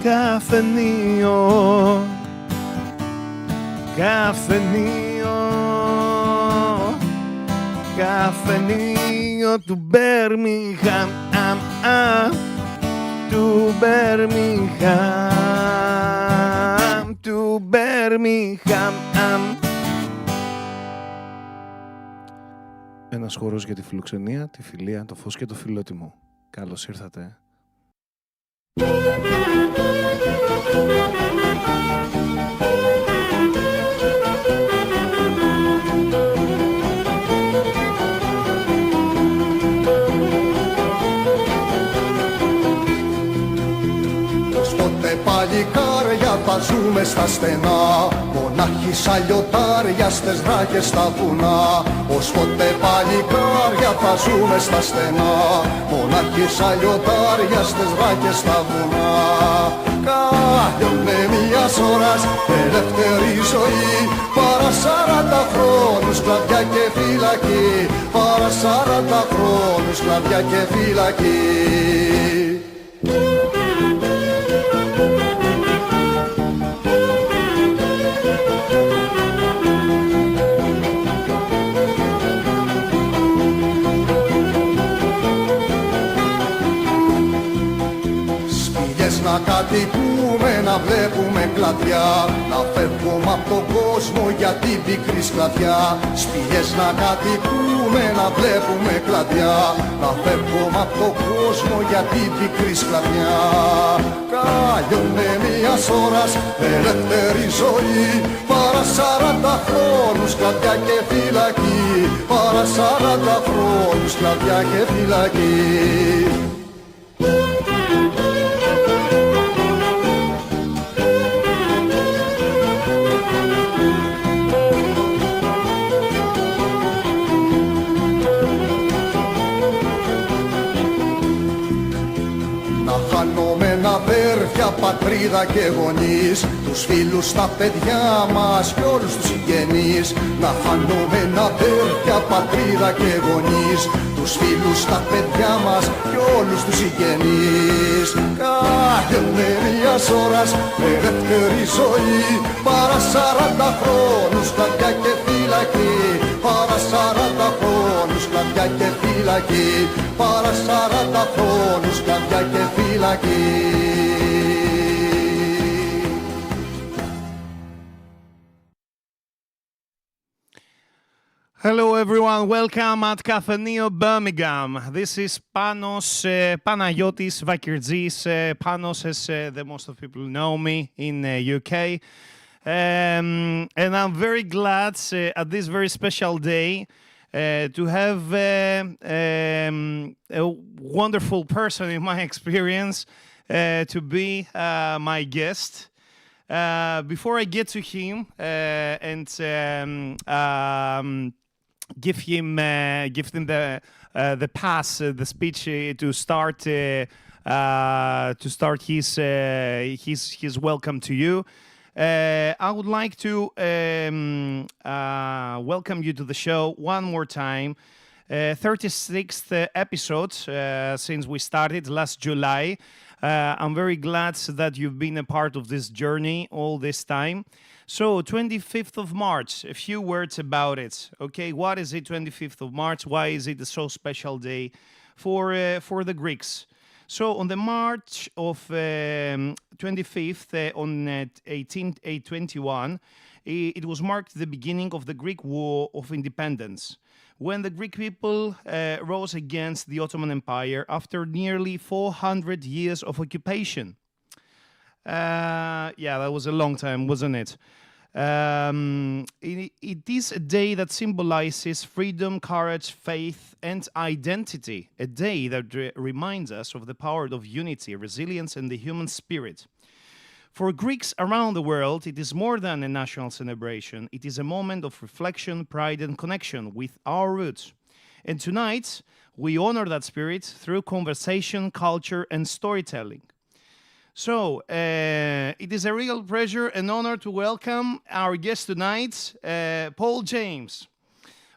Καφενείο, καφενείο, καφενείο του Μπέρμιγχαμ, του Μπέρμιγχαμ, του Μπέρμιγχαμ. Ένας χώρος για τη φιλοξενία, τη φιλία, το φως και το φιλότιμο. Καλώς ήρθατε. Παλικάρια τα ζούμε στα στενά, μονάχοι σαν λιωτάρια στες δράκες στα βουνά. Ως πότε παλικάρια τα ζούμε στα στενά, μονάχοι σαν λιωτάρια στες δράκες στα βουνά. Κάλιονε μιας ώρας ελεύθερη ζωή, παρά 40 χρόνους σκλαβιά και φυλακή, παρά 40 χρόνους σκλαβιά και φυλακή. Να κατοικούμε, να βλέπουμε κλαδιά, να φεύγουμε από τον κόσμο για την πικρή σκλαβιά. Σπηλιές να κατοικούμε, να βλέπουμε κλαδιά, να φεύγουμε από τον κόσμο για την πικρή σκλαβιά. Κάλιονε μιας ώρας ελεύθερη ζωή, παρά 40 χρόνους σκλαβιά και φυλακή, παρά 40 χρόνους σκλαβιά και φυλακή. Αδέρφια, πατρίδα και γονείς, τους φίλους, τα παιδιά μας και όλους τους συγγενείς. Να χάνουμε αδέρφια, πατρίδα και γονείς, τους φίλους, τα παιδιά μας και όλους τους συγγενείς. Κάλιονε μιας ώρας ελεύθερη ζωή, παρά 40 χρόνους σκλαβιά και φυλακή, παρά 40 χρόνους σκλαβιά και φυλακή, παρά 40 χρόνους σκλαβιά και φυλακή. Hello everyone, welcome at Cafeneo Birmingham. This is Panos Panagiotis Vakirtzis, Panos as the most of people know me in UK. And I'm very glad at this very special day to have a wonderful person in my experience to be my guest. Before I get to him and give him the pass, the speech to start his welcome to you. I would like to welcome you to the show one more time. 36th episode since we started last July. I'm very glad that you've been a part of this journey all this time. So, 25th of March, a few words about it. Okay, what is it, 25th of March? Why is it a so special day for the Greeks? So, on the March of 25th, on 1821, it was marked the beginning of the Greek War of Independence, when the Greek people rose against the Ottoman Empire after nearly 400 years of occupation. Yeah, that was a long time, wasn't it? It is a day that symbolizes freedom, courage, faith, and identity. A day that reminds us of the power of unity, resilience, and the human spirit. For Greeks around the world, it is more than a national celebration. It is a moment of reflection, pride, and connection with our roots. And tonight, we honor that spirit through conversation, culture, and storytelling. So, it is a real pleasure and honor to welcome our guest tonight, Paul James.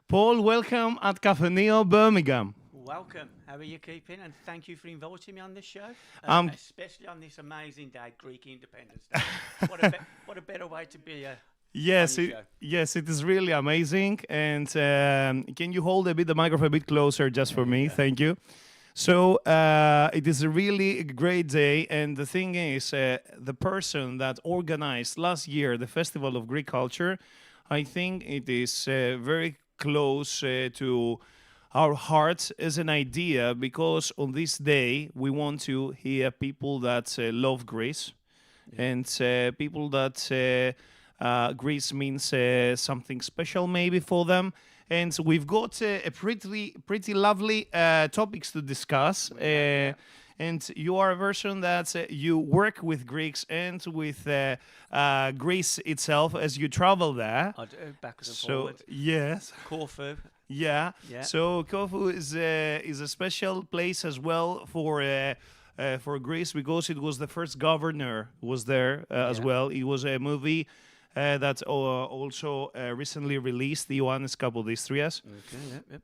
Paul, welcome at Cafeneo Birmingham. Welcome. How are you keeping? And thank you for inviting me on this show, especially on this amazing day, Greek Independence Day. What a better way to be a Yes, funny show. yes, it is really amazing. And can you hold the microphone a bit closer just for me? Thank you. So it is a really great day, and the thing is, the person that organized last year the Festival of Greek Culture, I think it is very close to our hearts as an idea, because on this day we want to hear people that love Greece, and people that Greece means something special maybe for them. And we've got a pretty lovely topics to discuss. And you are a person that you work with Greeks and with Greece itself as you travel there. I do, backwards and So forwards. yes, Corfu. yeah. Yeah. So Corfu is a special place as well for Greece, because it was the first governor was there as Yeah. well. It was a movie that's also recently released, Ioannis Kapodistrias. Okay, yep.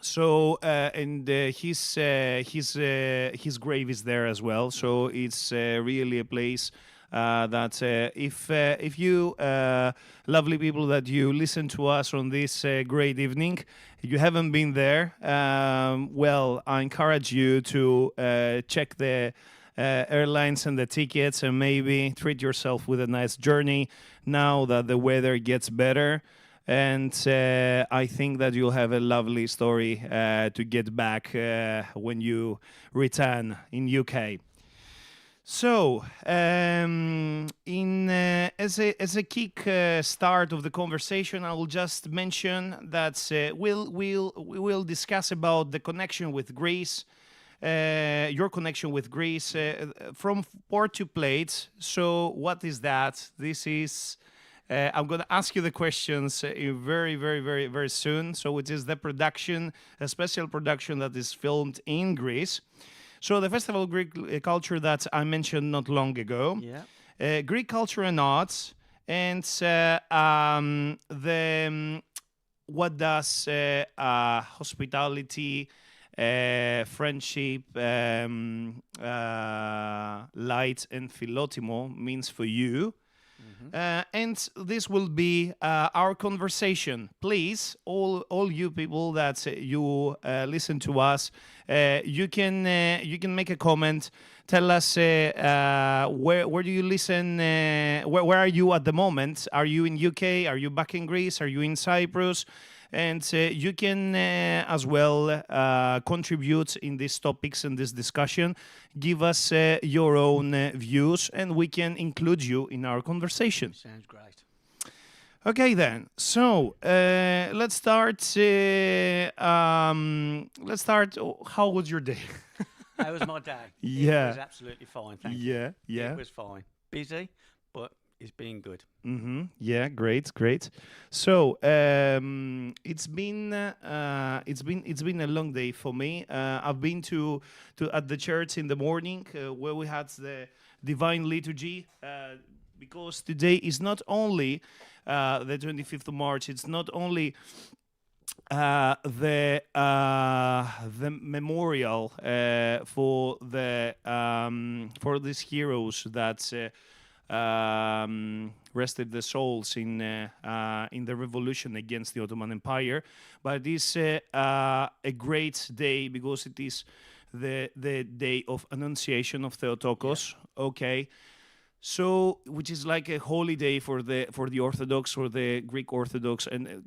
So and his grave is there as well. So it's really a place that if you lovely people that you listen to us on this great evening, you haven't been there, well, I encourage you to check the airlines and the tickets, and maybe treat yourself with a nice journey now that the weather gets better. And I think that you'll have a lovely story to get back when you return in UK. So, as a kick start of the conversation, I will just mention that we will discuss about the connection with Greece, your connection with Greece, from port to plate. So, what is that? This is. I'm going to ask you the questions very, very, very, very soon. So it is the production, a special production that is filmed in Greece. So the Festival of Greek Culture that I mentioned not long ago, Greek culture and arts, and what does hospitality, friendship, light, and philotimo means for you. And this will be our conversation. Please, all you people that you listen to us, you can make a comment. Tell us where do you listen? Where are you at the moment? Are you in UK? Are you back in Greece? Are you in Cyprus? And you can as well contribute in these topics and this discussion. Give us your own views, and we can include you in our conversation. Sounds great. Okay, then. So let's start. How was your day? How was my day? Yeah. It was absolutely fine, thank you. Yeah. It was fine. Busy, but it's been good. Yeah, great. So it's been a long day for me. I've been to at the church in the morning where we had the divine liturgy, because today is not only the 25th of March. It's not only the memorial for these heroes that. Rested the souls in the revolution against the Ottoman Empire, but it is a great day because it is the day of Annunciation of Theotokos. Yeah. Okay, so which is like a holy day for the Orthodox, for the Greek Orthodox, and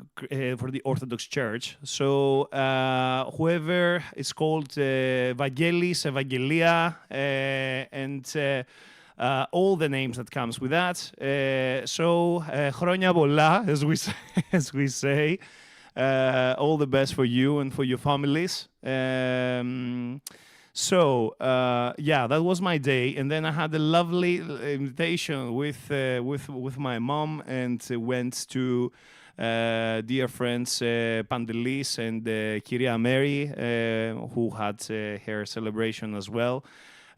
for the Orthodox Church. So whoever is called Vangelis, Evangelia, and all the names that comes with that. So χρόνια πολλά, as we say. All the best for you and for your families. So that was my day, and then I had a lovely invitation with my mom, and went to dear friends Pantelis and Kyria Mary, who had her celebration as well.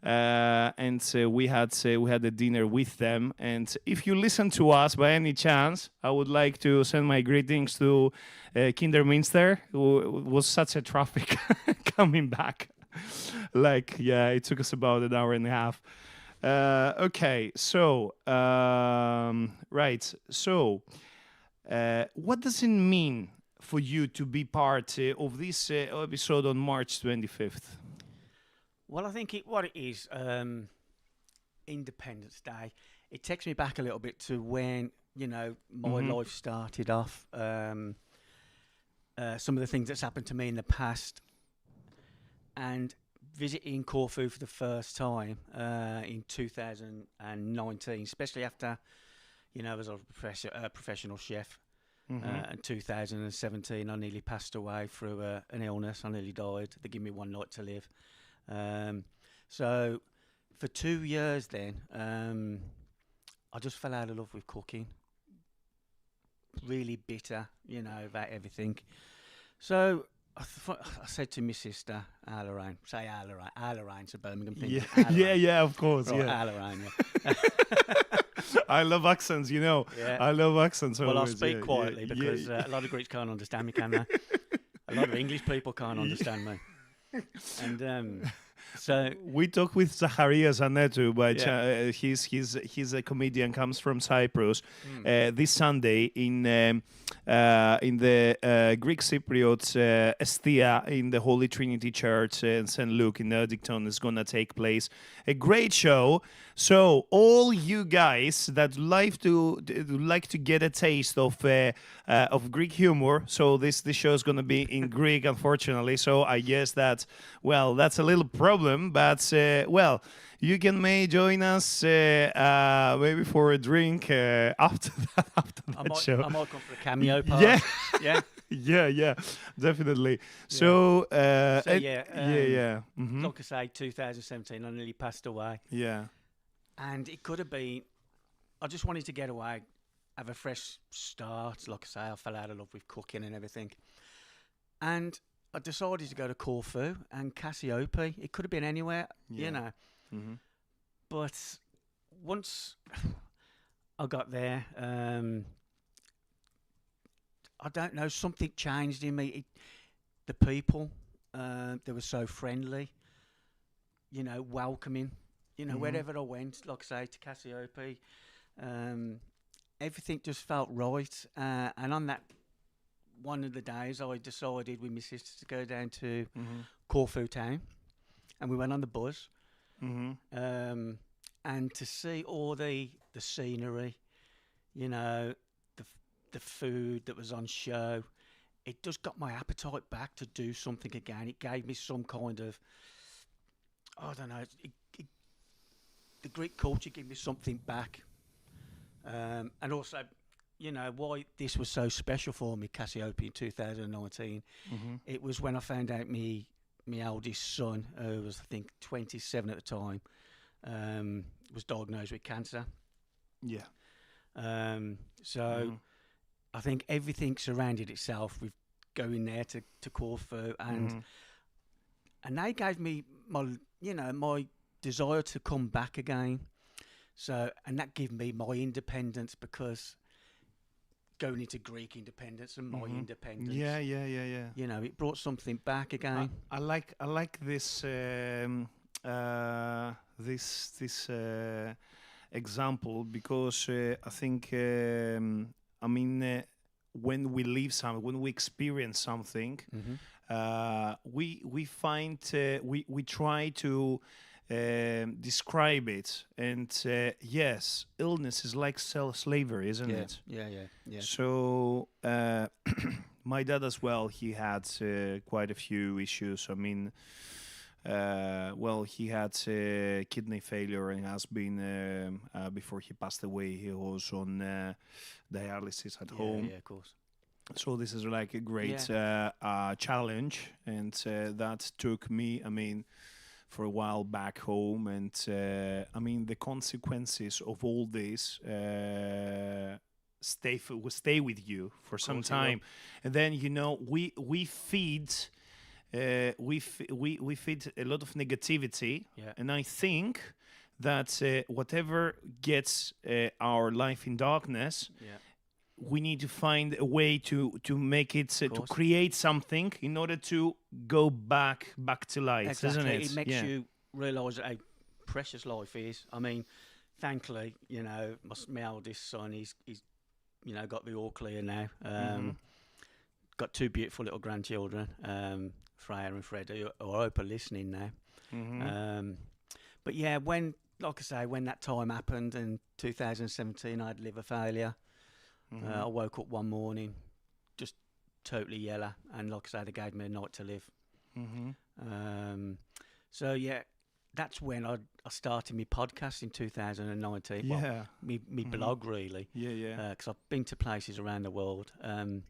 and we had a dinner with them. And if you listen to us by any chance, I would like to send my greetings to Kinderminster, who was such a traffic coming back. Like, yeah, it took us about an hour and a half. Okay, so right, so what does it mean for you to be part of this episode on March 25th? Well, I think what it is, Independence Day, it takes me back a little bit to when, my life started off. Some of the things that's happened to me in the past, and visiting Corfu for the first time in 2019, especially after, I was a professional chef. In 2017, I nearly passed away through an illness. I nearly died. They gave me one night to live. So for 2 years then, I just fell out of love with cooking. Really bitter, about everything. So I said to my sister, Al-Lorraine, Al-Lorraine, so Birmingham thing. Yeah, of course, right, yeah. Al-Lorraine, yeah. I love accents, Yeah. I love accents. Well, always, I'll speak quietly because a lot of Greeks can't understand me, can they? A lot of English people can't understand me. And so we talked with Zacharias Anetu, but he's a comedian, comes from Cyprus. This Sunday in the Greek Cypriot Estia in the Holy Trinity Church in St. Luke in Erdington is gonna take place. A great show. So all you guys that like to get a taste of Greek humor. So this show is gonna be in Greek, unfortunately. So I guess that's a little problem, but you may join us maybe for a drink after that show. I might come for a cameo part. Yeah. yeah, definitely. Yeah. So, like I say, 2017, I nearly passed away. Yeah. And it could have been, I just wanted to get away, have a fresh start. Like I say, I fell out of love with cooking and everything. And I decided to go to Corfu and Cassiope. It could have been anywhere, Mm-hmm. But once I got there, I don't know, something changed in me. The people, they were so friendly, welcoming. Wherever I went, like I say, to Cassiope, everything just felt right. And on that one of the days, I decided with my sister to go down to Corfu town, and we went on the bus. And to see all the scenery, the food that was on show, it just got my appetite back to do something again. It gave me some kind of, I don't know, the Greek culture gave me something back. And also, why this was so special for me, Cassiope, in 2019, it was when I found out my eldest son, who was, I think, 27 at the time, was diagnosed with cancer. Yeah. So I think everything surrounded itself with going there to Corfu, and they gave me my desire to come back again. So, and that gave me my independence, because going into Greek independence and my independence. Yeah. It brought something back again. I like this this example, because I think when we live something, when we experience something, we find we try to describe it, and yes, illness is like slavery, isn't it? Yeah. So my dad as well, he had quite a few issues. He had kidney failure, and has been before he passed away, he was on dialysis at home. Yeah, of course. So this is like a great challenge, and that took me, for a while back home, and the consequences of all this stay with you for some time, and then we feed we feed a lot of negativity, Yeah. and I think that whatever gets our life in darkness, Yeah. we need to find a way to make it to course. create something in order to go back to light, isn't Exactly. it? It makes Yeah. you realise how precious life is. I mean, thankfully, you know, my eldest son, he's you know, got the all clear now. Got two beautiful little grandchildren, Freya and Freddie, who I hope are listening now. But yeah, when, like I say, when that time happened in 2017, I had liver failure. I woke up one morning just totally yellow, and like I say, they gave me a night to live. So yeah, that's when I started my podcast in 2019. Yeah. Well, me blog really. Yeah. Because I've been to places around the world, and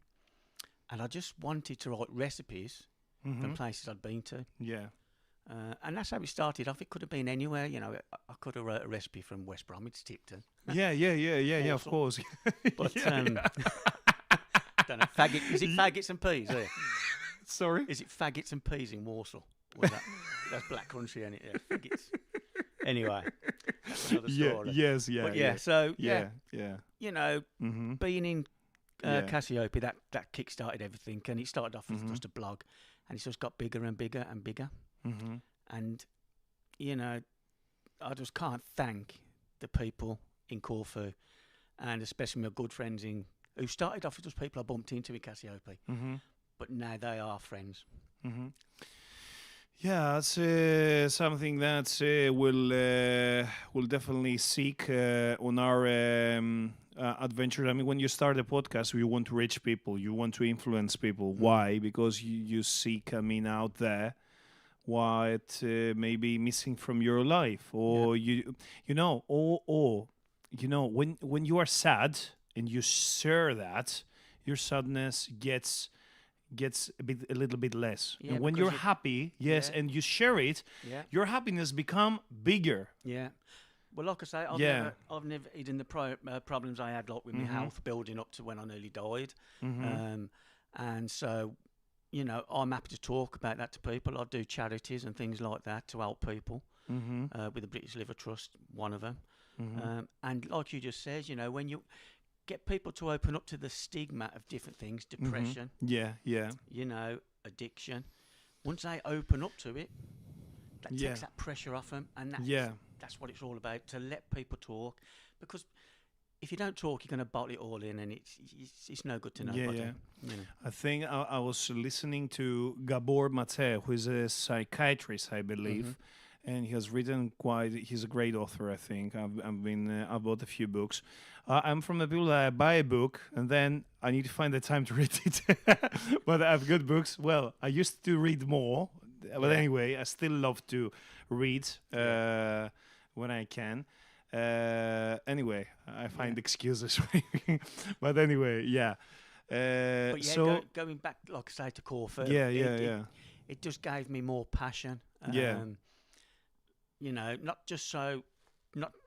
I just wanted to write recipes from places I'd been to. Yeah. And that's how it started off. It could have been anywhere, you know. I could have wrote a recipe from West Bromwich, Tipton. Yeah. Of Awesome. course. But don't know, is it faggots and peas? Here? Sorry. Is it faggots and peas in Warsaw? Was that's Black Country, ain't it? Yeah, faggots. Anyway, that's another story. Yes. Yeah. But yeah, so Yeah. you know, being in Yeah. Cassiope, that kick-started everything, and it started off as just a blog, and it's just got bigger and bigger and bigger. And you know, I just can't thank the people in Corfu, and especially my good friends who started off as just people I bumped into in Cassiope, but now they are friends. Yeah, it's something that we'll definitely seek on our adventure. I mean, when you start a podcast, you want to reach people, you want to influence people. Why? Because you seek, I mean, out there what may be missing from your life, or you know, or you know, when you are sad and you share that, your sadness gets a little bit less. Yeah, and when because you're happy, yes, and you share it, your happiness become bigger. Yeah. Well, like I say, I've never hidden the problems I had, like with my health, building up to when I nearly died. And so, you know, I'm happy to talk about that to people. I do charities and things like that to help people. With the British Liver Trust, one of them. And like you just said, you know, when you get people to open up to the stigma of different things, depression, Yeah. you know, addiction. Once they open up to it, that takes that pressure off them, and that's what it's all about, to let people talk. Because if you don't talk, you're going to bottle it all in, and it's no good to nobody. Yeah. You know. I think I was listening to Gabor Mate, who is a psychiatrist, I believe, and he has written he's a great author, I think. I've bought a few books. I'm from the people that buy a book and then I need to find the time to read it. But I have good books. Well, I used to read more, but anyway, I still love to read when I can. Anyway, I find excuses. But anyway, But yeah, going back, like I say, to Corfu, it just gave me more passion. You know, not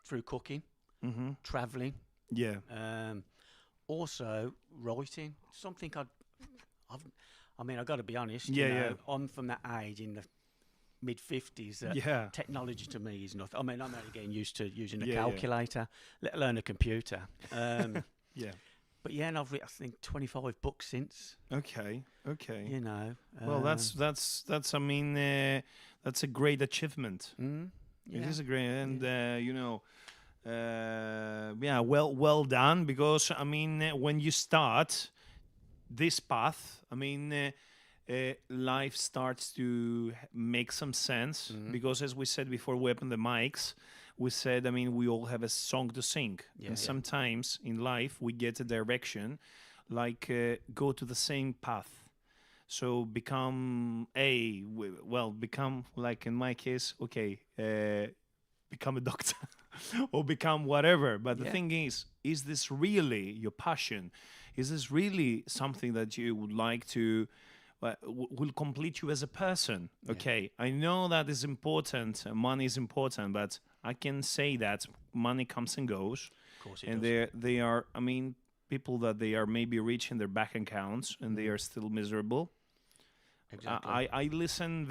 through cooking, travelling. Yeah. Also writing. Something I've got to be honest. I'm from that age in the mid-50s. Technology to me is nothing. I mean, I'm only getting used to using a calculator, let alone a computer. But yeah, and I've written, I think, 25 books since. Okay. You know. Well, that's. I mean, that's a great achievement. It is a great, and you know, well done. Because I mean, when you start this path, I mean, life starts to make some sense. Because as we said before, we opened the mics. We said, I mean, we all have a song to sing, and sometimes in life we get a direction, like go to the same path. So become like in my case, become a doctor or become whatever. But the thing is this really your passion? Is this really something that you would like to will complete you as a person? Okay, I know that is important. Money is important, but I can say that money comes and goes. Of course it and does. they are, I mean, people that they are maybe rich in their bank accounts and they are still miserable. Exactly. I listen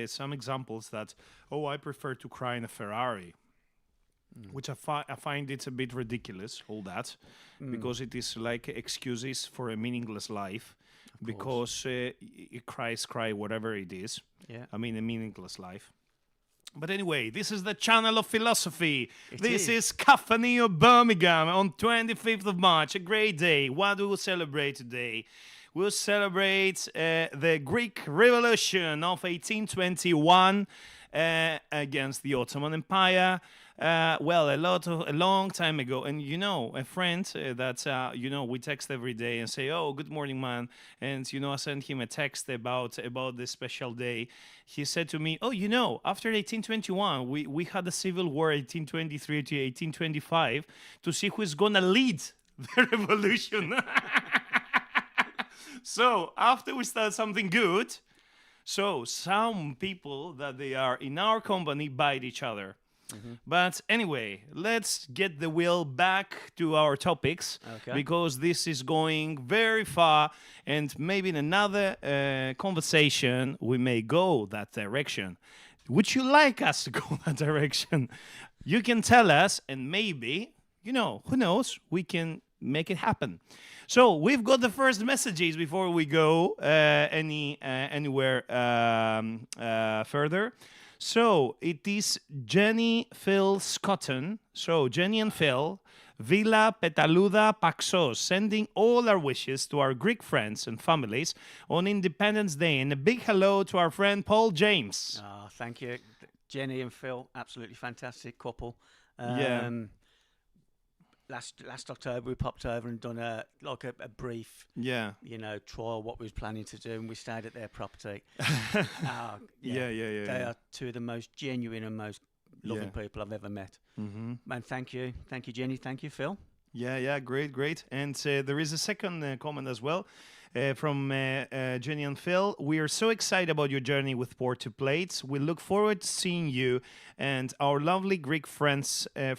some examples that, oh, I prefer to cry in a Ferrari, which I find it a bit ridiculous, all that, because it is like excuses for a meaningless life, because cry, whatever it is. Yeah. I mean, a meaningless life. But anyway, this is the channel of philosophy. This is Caffeine of Birmingham on 25th of March, a great day. What do we celebrate today? We'll celebrate the Greek Revolution of 1821 against the Ottoman Empire. Well, a long time ago, and a friend that we text every day and say, "Oh, good morning, man," and I sent him a text about this special day. He said to me, "Oh, after 1821, we had a civil war, 1823 to 1825, to see who's gonna lead the revolution." So after we start something good, so some people that they are in our company bite each other. But anyway, let's get the wheel back to our topics, because this is going very far, and maybe in another conversation we may go that direction. Would you like us to go that direction? You can tell us, and maybe, who knows, we can make it happen. So we've got the first messages before we go anywhere further. So it is Jenny Phil Scotton. So Jenny and Phil, Villa Petaluda Paxos, sending all our wishes to our Greek friends and families on Independence Day, and a big hello to our friend Paul James. Oh, thank you, Jenny and Phil. Absolutely fantastic couple. Yeah. Last October we popped over and done a brief, trial what we was planning to do, and we stayed at their property. They are two of the most genuine and most loving people I've ever met. Man, thank you, Jenny, thank you, Phil. Yeah, great. And there is a second comment as well from Jenny and Phil. We are so excited about your journey with Porto Plates. We look forward to seeing you and our lovely Greek friends and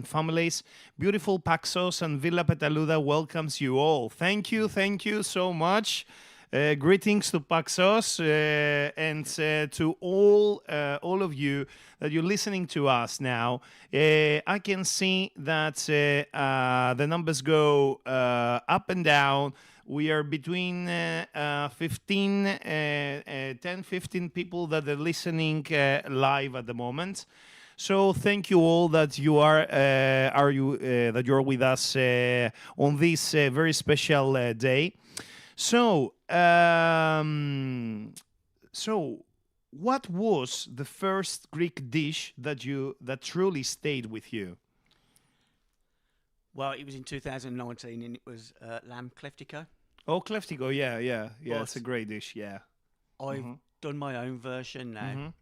families. Beautiful Paxos and Villa Petaluda welcomes you all. Thank you so much. Greetings to Paxos and to all of you that you're listening to us now. I can see that the numbers go up and down. We are between 15 people that are listening live at the moment. So thank you all that you that you're with us on this very special day. So what was the first Greek dish that truly stayed with you? Well, it was in 2019, and it was lamb kleftiko. Oh, kleftiko, yeah. It's a great dish, yeah. I've done my own version now,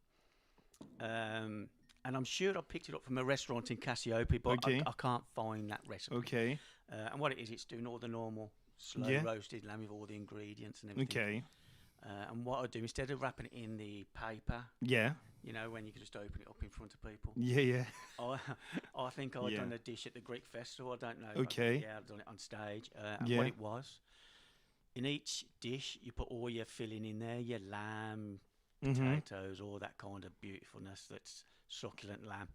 and I'm sure I picked it up from a restaurant in Cassiope, but I can't find that recipe. Okay. And what it is, it's doing all the normal slow roasted lamb with all the ingredients and everything. Okay. And what I do, instead of wrapping it in the paper, when you can just open it up in front of people. Yeah. I think I've done a dish at the Greek Festival. I don't know. Okay. I've done it on stage. And what it was, in each dish, you put all your filling in there, your lamb, potatoes, all that kind of beautifulness that's succulent lamb.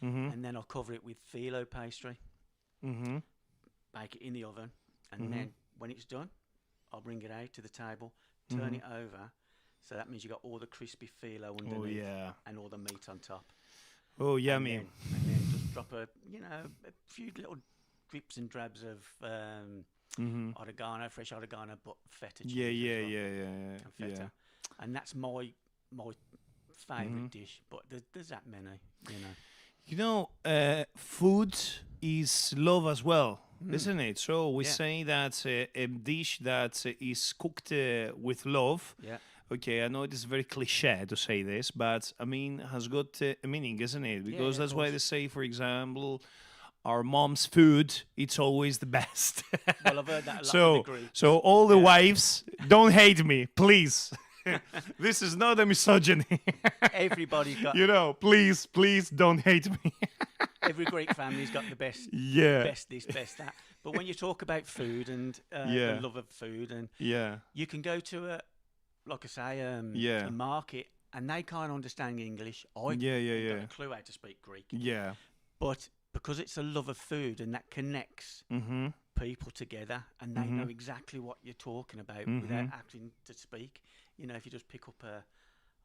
And then I'll cover it with phyllo pastry, bake it in the oven, and then when it's done, I'll bring it out to the table, turn it over. So that means you got all the crispy phyllo underneath and all the meat on top. Oh, yummy. And then just drop a few little drips and drabs of oregano, fresh oregano, but feta cheese. Yeah. Feta. And that's my favourite dish, but there's that many, food is love as well, isn't it? So we say that a dish that is cooked with love. Yeah. Okay, I know it is very cliche to say this, but I mean, has got a meaning, isn't it? Because that's why they say, for example, our mom's food, it's always the best. Well, I've heard that a lot. So all the wives, don't hate me, please. This is not a misogyny. Everybody's got... please don't hate me. Every Greek family's got the best, best this, best that. But when you talk about food and the love of food, and you can go to like I say, Yeah. a market, and they can't understand English. I Yeah, yeah, ain't got yeah. a clue how to speak Greek, Yeah. but because it's a love of food and that connects Mm-hmm. people together, and they know exactly what you're talking about without having to speak. You know, if you just pick up a,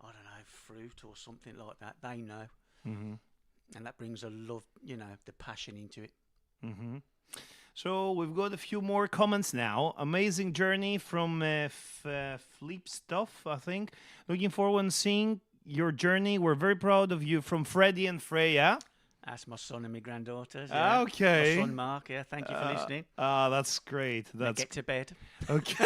I don't know, fruit or something like that, they know, and that brings a love, you know, the passion into it. So we've got a few more comments now. Amazing journey from Flip Stuff, I think. Looking forward to seeing your journey. We're very proud of you, from Freddie and Freya. That's my son and my granddaughters. Okay. My son Mark. Yeah, thank you for listening. That's great. Now That's get to bed. okay.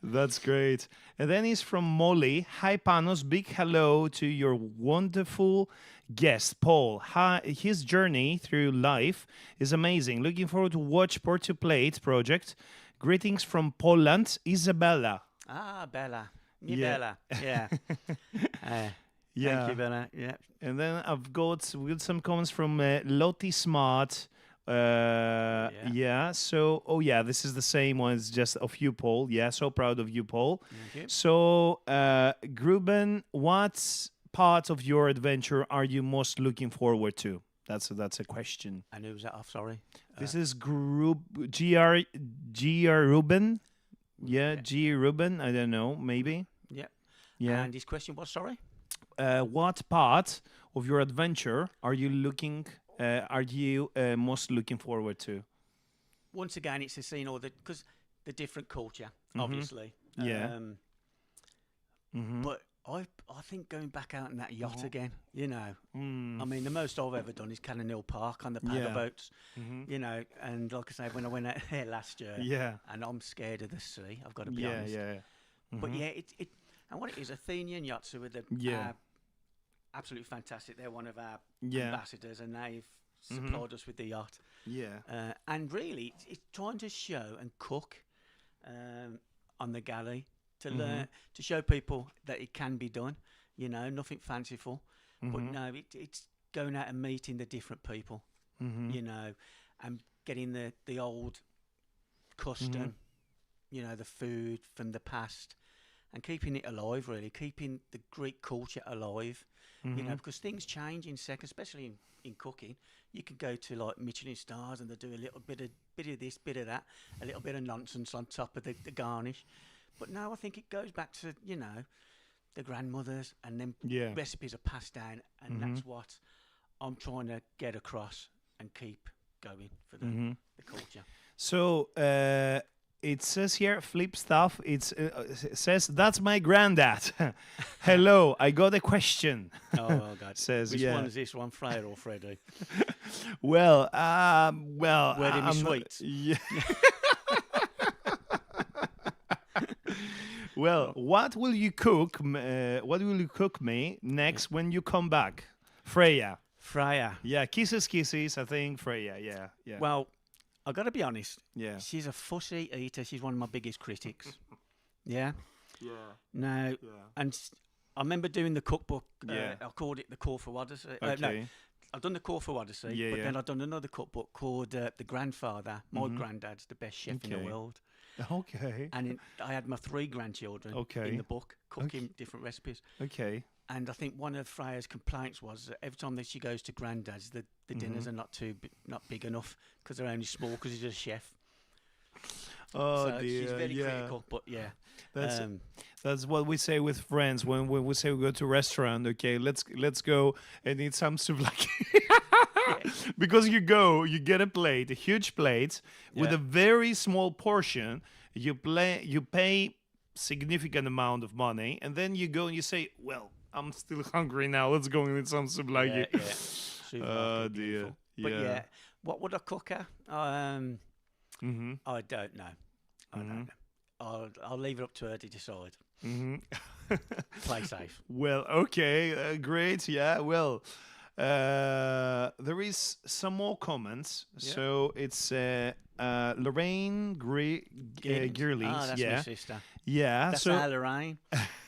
That's great. And then he's from Molly. Hi, Panos. Big hello to your wonderful guest, Paul. Hi, his journey through life is amazing. Looking forward to watch Porto Plate project. Greetings from Poland, Isabella. Ah, Bella. Me Yeah. Bella. Yeah. Yeah. Thank you, Bella. Yeah. And then I've got some comments from Lottie Smart. Yeah. So, oh yeah, this is the same one. It's just of you, Paul. Yeah. So proud of you, Paul. Thank you. So, Gruben, what part of your adventure are you most looking forward to? That's a question. And who was that off? Sorry. This is Gr Ruben. Yeah, G Ruben. I don't know. Maybe. Yeah. Yeah. And his question was, sorry? What part of your adventure are you most looking forward to? Once again, it's seeing all because the different culture, obviously. Yeah. But I think going back out on that yacht again, you know. I mean, the most I've ever done is Cannonhill Park on the paddle boats, you know. And like I say, when I went out there last year, Yeah. and I'm scared of the sea, I've got to be Yeah, honest. yeah. But yeah, it and what it is, Athenian Yachts are with the Yeah. absolutely fantastic. They're one of our Yeah. ambassadors, and they've supplied us with the yacht. Yeah. And really, it's trying to show and cook on the galley to learn, to show people that it can be done. You know, nothing fanciful, but no, it's going out and meeting the different people. You know, and getting the old custom. You know, the food from the past, and keeping it alive. Really, keeping the Greek culture alive. You know, because things change in seconds, especially in cooking. You can go to like Michelin stars and they do a little bit of this, bit of that, a little bit of nonsense on top of the garnish. But now I think it goes back to, you know, the grandmothers, and then Yeah. recipes are passed down, and that's what I'm trying to get across and keep going for the culture. So it says here, Flip Stuff. It says, that's my granddad. Hello, I got a question. Oh God! Says, Which yeah. one is this one, Freya or Freddie? Well, Where did me I'm not- sweets? Yeah. Well, what will you cook? What will you cook me next when you come back, Freya? Freya. Yeah, kisses, kisses. I think Freya. Yeah, yeah, Well, I got to be honest. yeah, She's a fussy eater. She's one of my biggest critics. Yeah. yeah, Now, yeah. and I remember doing the cookbook. Yeah. I called it the Corfu Odyssey. Okay. No, I've done the Corfu Odyssey, Yeah, but yeah. then I've done another cookbook called The Grandfather. My granddad's the best chef in the Okay. world. Okay, And I had my 3 grandchildren Okay. in the book cooking different recipes. okay. And I think one of Freya's complaints was that every time that she goes to Grandad's, the dinners are not big enough because they're only small because he's a chef. Oh So dear, she's very yeah. critical, but yeah. That's um, That's what we say with friends when we say we go to a restaurant. Okay, let's go and eat some souvlaki. Because you get a plate, a huge plate with Yeah. a very small portion. You pay significant amount of money, and then you go and you say, "Well, I'm still hungry now. Let's go and eat some souvlaki." yeah. Souvlaki, Oh dear. beautiful. But Yeah. yeah, what would I cook her? Mm-hmm. I don't know. I don't know. I'll leave it up to her to decide. Mm-hmm. Play safe. Well, okay, great. Yeah, well, there is some more comments. Yeah. So it's Lorraine Girlies. Oh, that's yeah, my sister. yeah. That's So our Lorraine.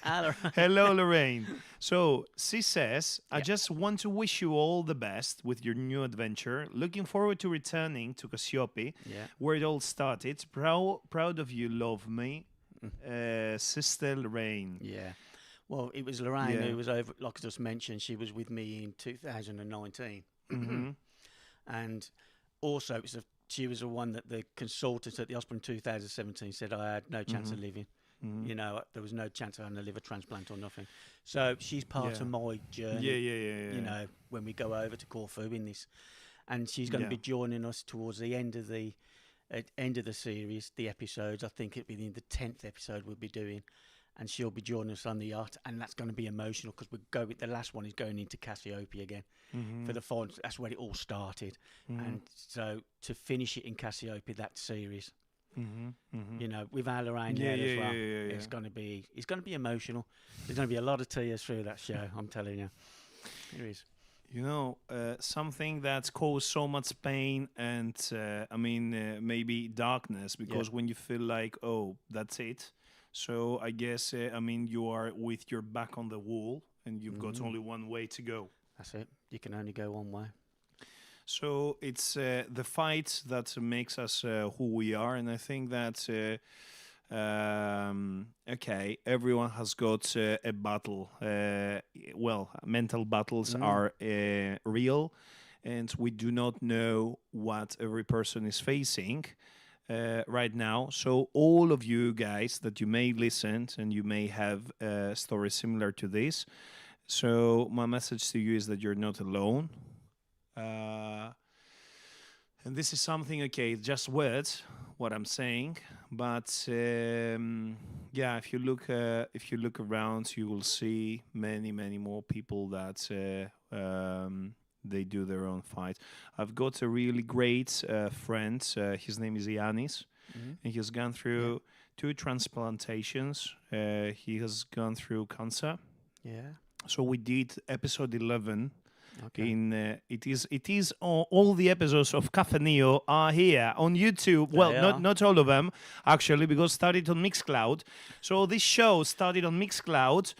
Our Lorraine. hello, Lorraine. So she says, I Yeah. just want to wish you all the best with your new adventure. Looking forward to returning to Cassiope, Yeah. where it all started. Proud of you, love me. Sister Lorraine. Yeah. Well, it was Lorraine Yeah. who was over, like I just mentioned, she was with me in 2019. Mm-hmm. And also, she was the one that the consultant at the hospital in 2017 said I had no chance of living. You know, there was no chance of having a liver transplant or nothing. So she's part Yeah. of my journey. Yeah. You know, when we go over to Corfu in this, and she's going to Yeah. be joining us towards the end of the series, the episodes. I think it'll be the 10th episode we'll be doing, and she'll be joining us on the yacht, and that's going to be emotional because the last one is going into Cassiope again for the final. That's where it all started, and so to finish it in Cassiope, that series. You know, with our Lorraine Yeah, there as well, yeah. it's going to be emotional. There's going to be a lot of tears through that show. I'm telling you, there is. You know, something that's caused so much pain and maybe darkness, because when you feel like, oh, that's it. So I guess you are with your back on the wall and you've got only one way to go. That's it. You can only go one way. So it's the fight that makes us who we are, and I think that everyone has got a battle. Mental battles are real, and we do not know what every person is facing right now. So all of you guys that you may listen and you may have stories similar to this. So my message to you is that you're not alone. And this is something, just words, what I'm saying, but if you look around, you will see many more people that they do their own fight. I've got a really great friend. His name is Yanis, and he's gone through 2 transplantations. He has gone through cancer. Yeah. So we did episode 11. Okay. It is all the episodes of Cafeneo are here on YouTube. Well, They not are. not all of them actually, because started on Mixcloud. So this show started on Mixcloud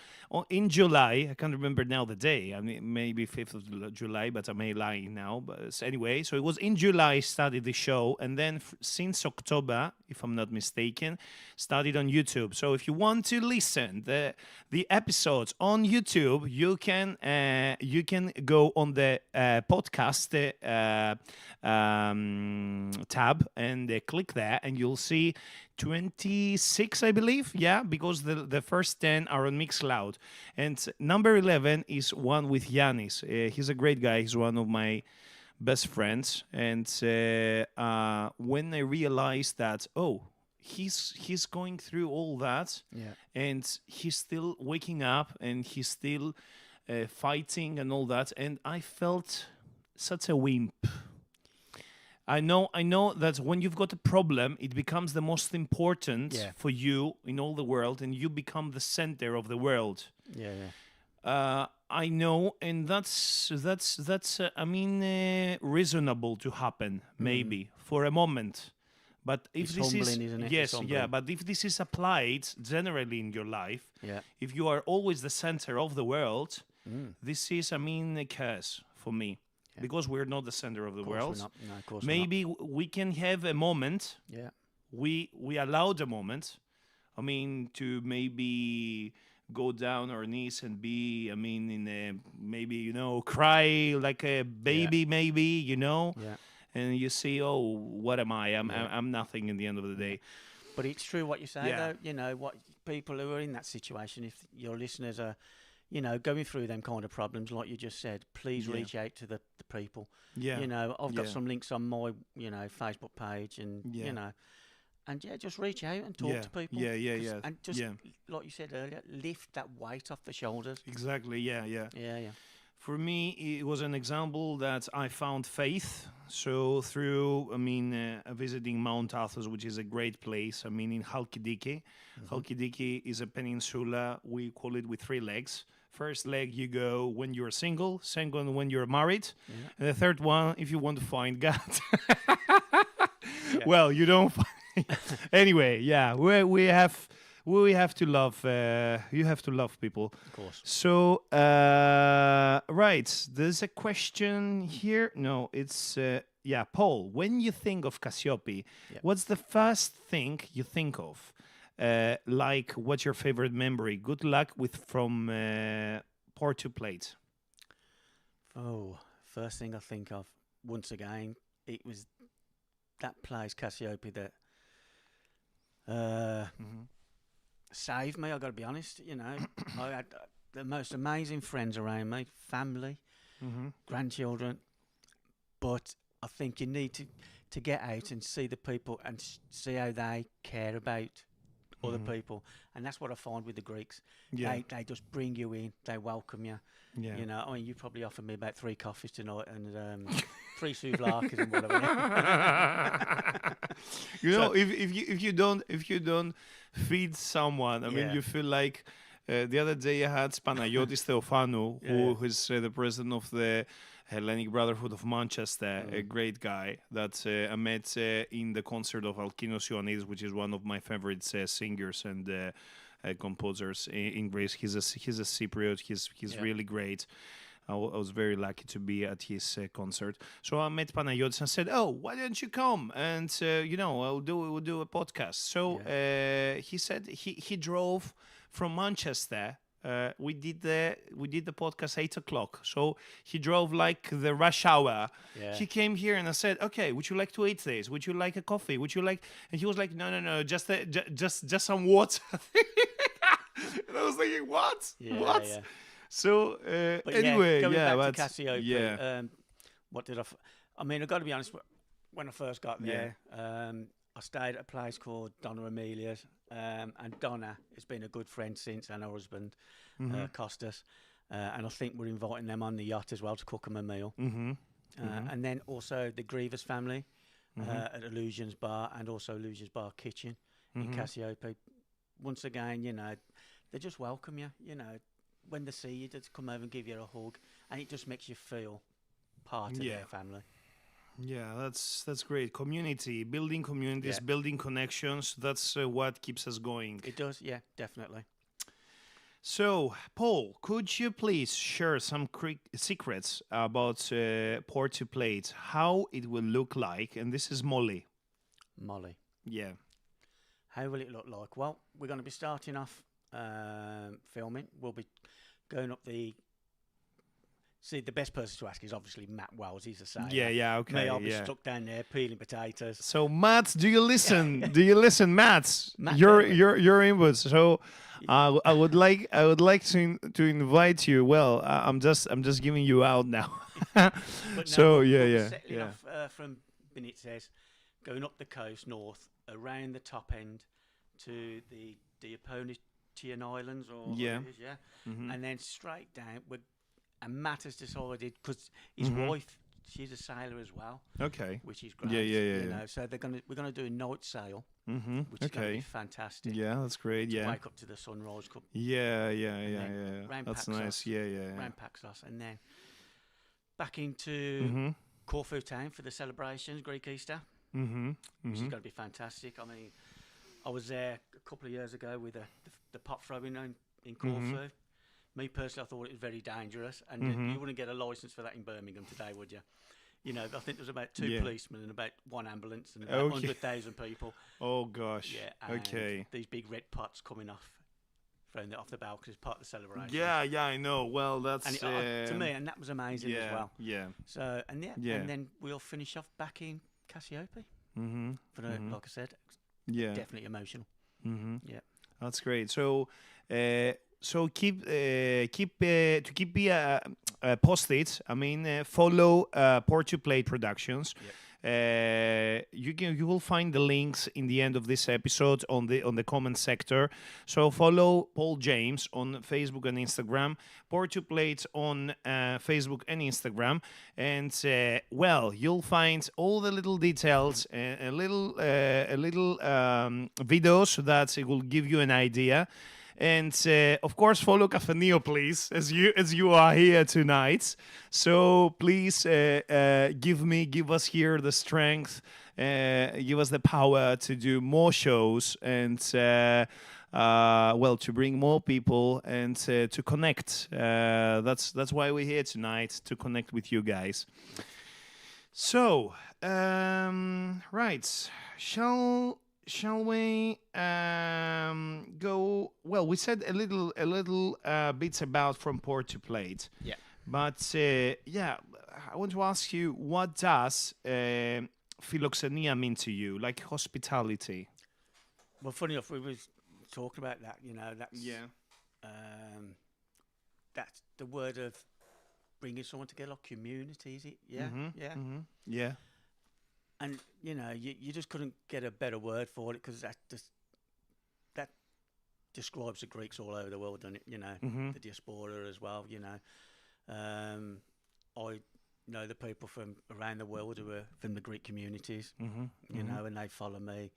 in July. I can't remember now the day. I mean, maybe 5th of July, but I may lie now. But anyway, so it was in July started the show, and then since October, if I'm not mistaken, started on YouTube. So if you want to listen the episodes on YouTube, you can go on the podcast tab and click there, and you'll see 26, I believe. Yeah, because the first 10 are on Mixcloud, and number 11 is one with Yanis. He's a great guy. He's one of my best friends, and when I realized that, he's going through all that, and he's still waking up, and he's still fighting and all that, and I felt such a wimp. I know that when you've got a problem, it becomes the most important for you in all the world, and you become the center of the world. I know, and that's reasonable to happen maybe for a moment. But if It's this is humbling, isn't it? yes, It's yeah, humbling. but if this is applied generally in your life, Yeah. if you are always the center of the world, this is a curse for me, because we're not the center of the Of course world. we're not. No, of course Maybe we can have a moment. we're not. We allowed a moment. To maybe go down our knees and be. In a, maybe cry like a baby. Maybe Yeah. and you see, oh, what am I? I'm nothing in the end of the day. But it's true what you say, Yeah. though. What people who are in that situation, if your listeners are, going through them kind of problems, like you just said, please Yeah. reach out to the people. Yeah. I've got Yeah. some links on my, Facebook page, and and just reach out and talk to people. Yeah. And just Yeah. like you said earlier, lift that weight off the shoulders. Exactly. Yeah. Yeah. For me, it was an example that I found faith. So through, visiting Mount Athos, which is a great place. in Halkidiki. Halkidiki is a peninsula. We call it with 3 legs. First leg, you go when you're single. Second, when you're married. And the third one, if you want to find God. Well, you don't find. Anyway, yeah, we have to love. You have to love people. Of course. So, right, there's a question here. No, it's Paul. When you think of Cassiope, what's the first thing you think of? like, what's your favorite memory? Good luck with from Port to Plate. Oh, first thing I think of, once again, it was that place, Cassiope, that saved me. I got to be honest. You know, I had the most amazing friends around me, family, grandchildren. But I think you need to get out and see the people and see how they care about other people, and that's what I find with the Greeks. Yeah. They just bring you in, they welcome you. Yeah. You know, I mean, you probably offered me about 3 coffees tonight and 3 souvlakas and whatever. You know, if you don't feed someone, I mean, Yeah. you feel like. The other day I had Panayotis Theophanou, who is the president of the Hellenic Brotherhood of Manchester, a great guy that I met in the concert of Alkinos Ioannidis, which is one of my favorite singers and composers in Greece. He's a Cypriot. He's really great. I was very lucky to be at his concert. So I met Panayotis and said, "Oh, why don't you come? And we'll do a podcast." So he said he drove from Manchester. We did the podcast 8 o'clock. So he drove like the rush hour. Yeah. He came here and I said, "Okay, would you like to eat this? Would you like a coffee? Would you like?" And he was like, "No, just some water." And I was thinking, "What? Yeah, What?" yeah. So But anyway, going yeah, back to but Cassiope, yeah, what did I mean, I've got to be honest, when I first got there, I stayed at a place called Donna Amelia's, and Donna has been a good friend since, and her husband, Costas, and I think we're inviting them on the yacht as well to cook them a meal. And then also the Grievous family at Illusions Bar, and also Illusions Bar Kitchen in Cassiope. Once again, you know, they just welcome you, you know. When they see you, just come over and give you a hug, and it just makes you feel part of their family. Yeah, that's great. Community, building communities, Yeah. building connections. That's what keeps us going. It does, yeah, definitely. So, Paul, could you please share some secrets about Port to Plate, how it will look like? And this is Molly. Molly, Yeah. how will it look like? Well, we're going to be starting off filming. We'll be going up the... See, the best person to ask is obviously Matt Wells. He's a sailor. Yeah, okay. Me, I'll be yeah. stuck down there peeling potatoes. So, Matt, do you listen? Do you listen, Matt? Matt your Berman. input. So, I would like to invite you. Well, I'm just giving you out now. But no, So, we'll be yeah. settling off from Benitez, going up the coast north, around the top end to the Diaponitian Islands, or what Yeah. it is, and then straight down. And Matt has decided, because his wife, she's a sailor as well, Okay. which is great. Yeah. You know, so we're gonna do a night sail, which is gonna be Okay. fantastic. Yeah, that's great. Yeah. Wake up to the sunrise, Yeah. then round That's Paxos, nice. Yeah. round Paxos, and then back into Corfu town for the celebrations, Greek Easter, which is going to be fantastic. I mean, I was there a couple of years ago with the pot throwing in Corfu. Me personally, I thought it was very dangerous, and you wouldn't get a license for that in Birmingham today, would you? You know, I think there was about 2 policemen and about 1 ambulance and about 100,000 people. Oh gosh. Yeah. And Okay. these big red pots coming off, throwing it off the balcony as part of the celebration. Yeah, I know. Well, that's And to me, and that was amazing as well. Yeah. So and then we'll finish off back in Cassiope. For the, like I said, Yeah. definitely emotional. Yeah. That's great. So, keep me posted. I mean, follow Port to Plate Productions. You will find the links in the end of this episode on the comment sector. So follow Paul James on Facebook and Instagram, Port to Plate on Facebook and Instagram, and you'll find all the little details, a little videos that will give you an idea. And of course, follow Cafenio, please, as you are here tonight. So please give us here the strength, give us the power to do more shows and to bring more people and to connect. That's why we're here tonight, to connect with you guys. So right, shall we go? Well, we said a little bits about from port to plate. Yeah. But yeah, I want to ask you, what does philoxenia mean to you? Like hospitality. Well, funny enough, we was talking about that. You know, that's the word of bringing someone together, like community. Is it? Yeah, yeah. Yeah. And you know, you just couldn't get a better word for it, because that describes the Greeks all over the world, doesn't it? You know, the diaspora as well. You know, I know the people from around the world who are from the Greek communities. You know, and they follow me.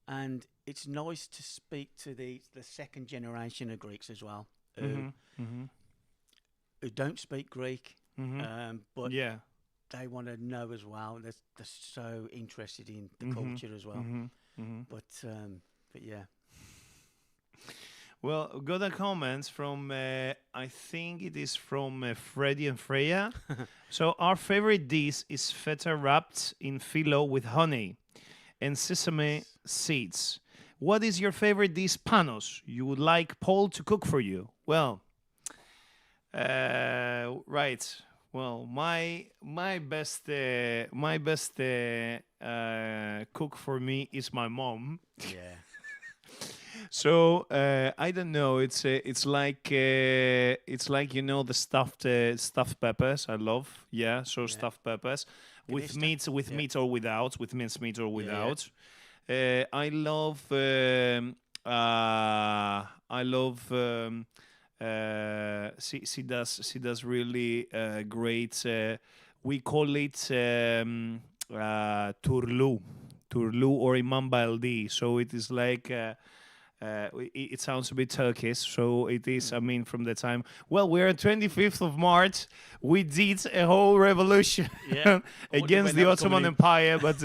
And it's nice to speak to the second generation of Greeks as well, who don't speak Greek, but Yeah. they want to know as well. They're so interested in the culture as well. But yeah. Well, got a comment from, I think it is from Freddie and Freya. So our favorite dish is feta wrapped in phyllo with honey and sesame seeds. What is your favorite dish, Panos, you would like Paul to cook for you? Well, right. Well, my best cook for me is my mom. Yeah. So I don't know. It's like you know the stuffed peppers. I love stuffed peppers with Gnista. meat or without, with minced meat or yeah. without. I love she does really great. We call it turlu or imam baldi. So it is like. It sounds a bit Turkish, so it is. I mean, from the time. Well, we're 25th of March. We did a whole revolution Yeah. against the Ottoman Empire, but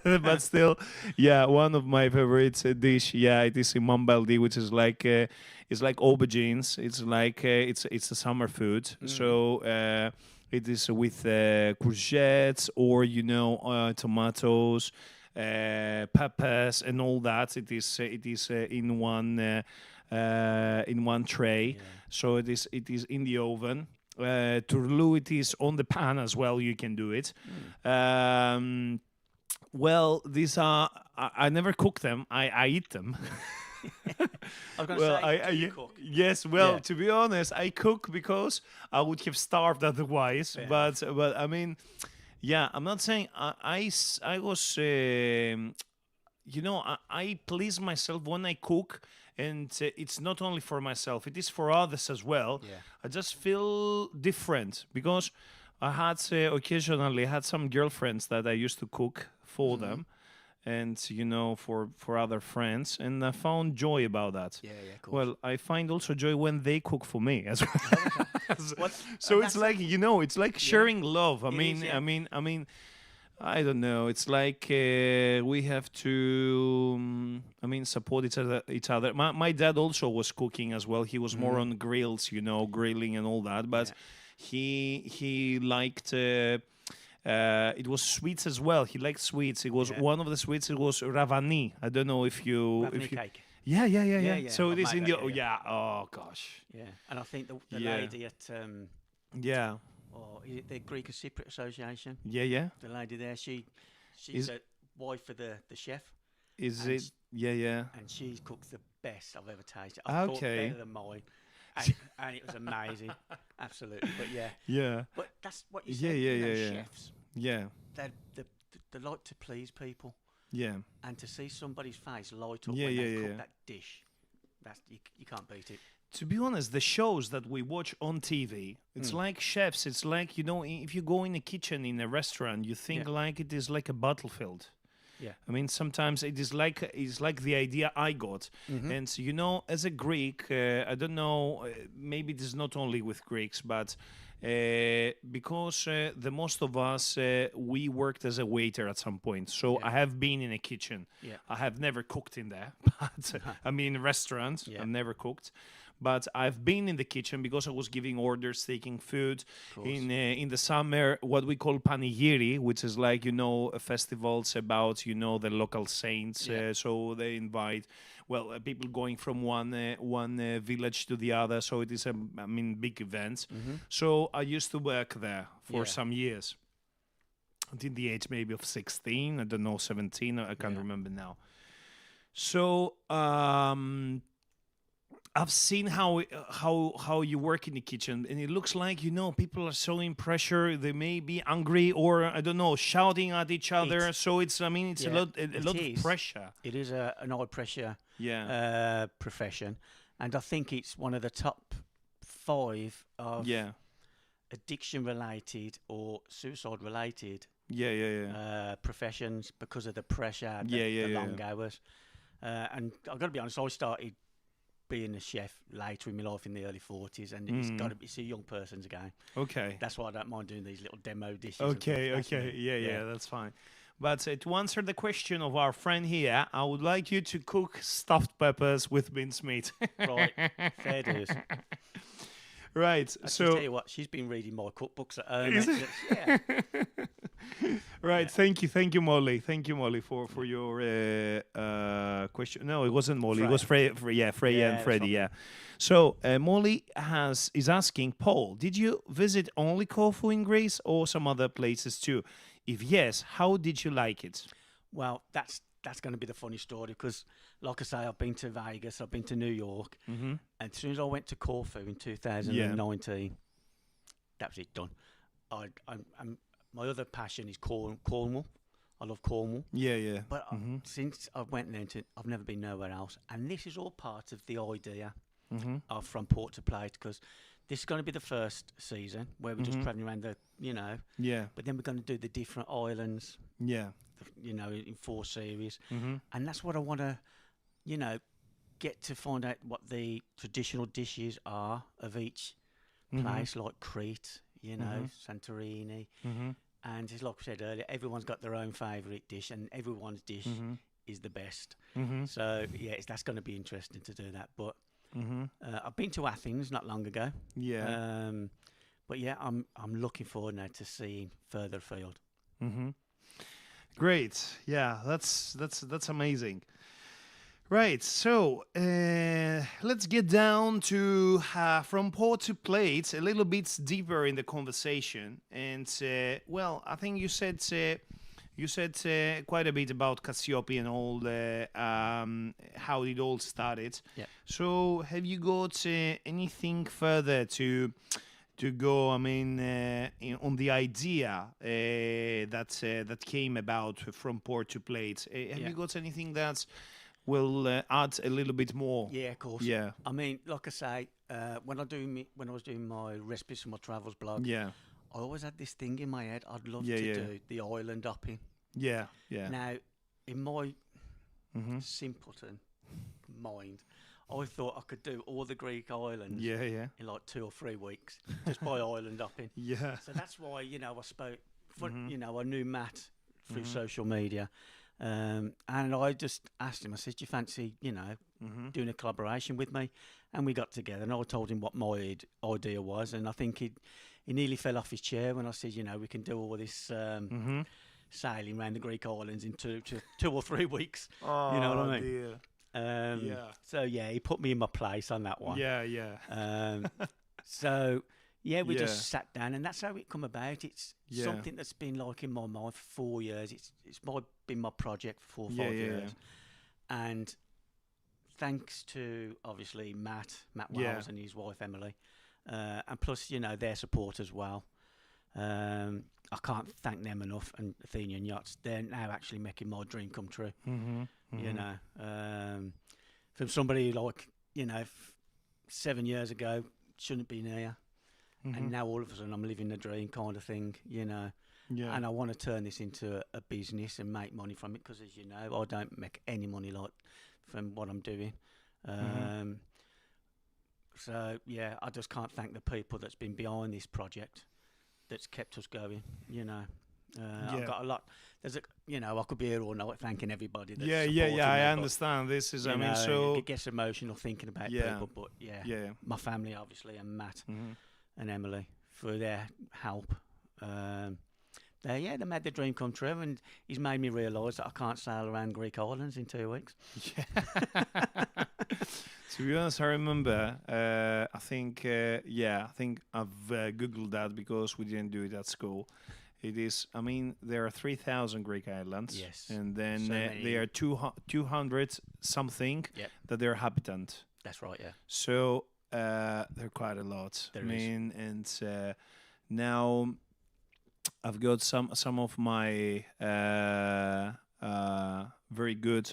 but still, yeah, one of my favorite dish. Yeah, it is imam baldi, which is like it's like aubergines. It's like it's a summer food. So. It is with courgettes or tomatoes. Peppers and all that. It is in one tray. So it is in the oven. Turlu, it is on the pan as well. You can do it. Well, these are I never cook them. I eat them. I was going to say, do you cook? Yes. Well, Yeah. to be honest, I cook because I would have starved otherwise. Yeah. But I mean. Yeah, I'm not saying I was, I please myself when I cook, and it's not only for myself, it is for others as well. Yeah. I just feel different because I had occasionally had some girlfriends that I used to cook for them, and for other friends, and I found joy about that. Yeah, of course. Well, I find also joy when they cook for me as well. What- So and it's that's- like it's like sharing love. I It mean, is, yeah. I mean, I don't know. It's like we have to, support each other. My dad also was cooking as well. He was more on grills, grilling and all that. But he liked. It was sweets as well. He liked sweets. It was one of the sweets. It was ravani. I don't know if you. Ravani cake. Yeah. Yeah, So I've it is made in that, the. yeah. Oh gosh. Yeah, and I think the Yeah. lady at Yeah. is it the Greek Cypriot Association? Yeah. The lady there, she's Is- the wife of the chef, Is And it? Yeah. and she cooks the best I've ever tasted. I thought Okay. better than mine, and it was amazing, absolutely. But yeah, Yeah. but that's what you Yeah, said. yeah. Chefs, Yeah. they like to please people, Yeah. and to see somebody's face light up Yeah, when yeah, they yeah, cook yeah. that dish, that's you can't beat it. To be honest, the shows that we watch on TV, it's like chefs. It's like, if you go in a kitchen in a restaurant, you think Yeah. like it is like a battlefield. Yeah. I mean, sometimes it's like the idea I got. And as a Greek, I don't know, maybe it is not only with Greeks, but because the most of us we worked as a waiter at some point. So I have been in a kitchen. Yeah. I have never cooked in there, but I mean restaurants. Yeah. I've never cooked. But I've been in the kitchen because I was giving orders, taking food in the summer. What we call panigiri, which is like festivals about the local saints. Yeah. So they invite people going from one village to the other. So it is big events. So I used to work there for some years until the age maybe of 16. I don't know, 17. I can't remember now. So. I've seen how you work in the kitchen, and it looks like people are so in pressure. They may be angry or I don't know, shouting at each other. So it's a lot of pressure. It is an high pressure Yeah. profession, and I think it's one of the top 5 of addiction related or suicide related professions because of the pressure, the long hours. And I've got to be honest, I started being a chef later in my life in the early 40s, and it's a young person's game. Okay. That's why I don't mind doing these little demo dishes. Okay. Yeah, that's fine. But to answer the question of our friend here, I would like you to cook stuffed peppers with mincemeat. Right, fair dues. Right. I So tell you what, she's been reading my cookbooks at home. Is it? Yeah. Right. Thank you, Molly. Thank you, Molly, for your question. No, it wasn't Molly. It was Freya and Freddie. Yeah. So Molly is asking, Paul, did you visit only Corfu in Greece or some other places too? If yes, how did you like it? Well, that's going to be the funny story because, like I say, I've been to Vegas, I've been to New York, and as soon as I went to Corfu in 2019, that was it, done. My other passion is Cornwall. I love Cornwall. Yeah. But since I went there, I've never been nowhere else, and this is all part of the idea of From Port to Plate, because this is going to be the first season where we're just traveling around but then we're going to do the different islands. Yeah. In 4 series. And that's what I want to, get to find out what the traditional dishes are of each place, like Crete, Santorini. And it's like I said earlier, everyone's got their own favourite dish, and everyone's dish is the best. So, that's going to be interesting to do that. But I've been to Athens not long ago. Yeah. But I'm looking forward now to seeing further afield. Great. Yeah, that's amazing. Right. So let's get down to From Port to Plate a little bit deeper in the conversation. And I think you said quite a bit about Cassiope and all how it all started. Yeah. So have you got anything further to go, on the idea that came about From Port to Plate? Have you got anything that will add a little bit more? Yeah, of course. Yeah. Like I say, when I was doing my Recipes for My Travels blog, I always had this thing in my head. I'd love to do the island hopping. Yeah. Now, in my simpleton mind, I thought I could do all the Greek islands in like 2 or 3 weeks just by island hopping. Yeah. So that's why, I spoke, I knew Matt through social media. And I just asked him, I said, do you fancy, doing a collaboration with me? And we got together and I told him what my idea was. And I think he nearly fell off his chair when I said, we can do all this sailing around the Greek islands in 2 or 3 weeks. Oh, you know what I mean? Dear. So he put me in my place on that one. Yeah. So we just sat down, and that's how it come about. It's something that's been like in my mind for 4 years. It's been my project for 4 or 5 years, and thanks to obviously Matt Wells and his wife Emily, and plus their support as well. I can't thank them enough, and Athenian Yachts. They're now actually making my dream come true. From somebody like 7 years ago, shouldn't have been here, and now all of a sudden I'm living the dream kind of thing, and I want to turn this into a business and make money from it, because as you know, I don't make any money from what I'm doing. So yeah, I just can't thank the people that's been behind this project, that's kept us going. You know, Yeah. I've got a lot. I could be here all night thanking everybody. That's Yeah, supported I me, but, understand. This is, I you mean, know, so it gets emotional thinking about Yeah. people. But yeah, yeah. my family obviously, and Matt Mhm. and Emily for their help. They made the dream come true, and he's made me realise that I can't sail around Greek islands in 2 weeks. To be honest, I remember. I think I've googled that because we didn't do it at school. It is. I mean, there are 3,000 Greek islands. Yes. And then So many. there are 200 something Yep. that they're habitant. That's right, yeah. So they're quite a lot. There I is. mean, and now I've got some of my very good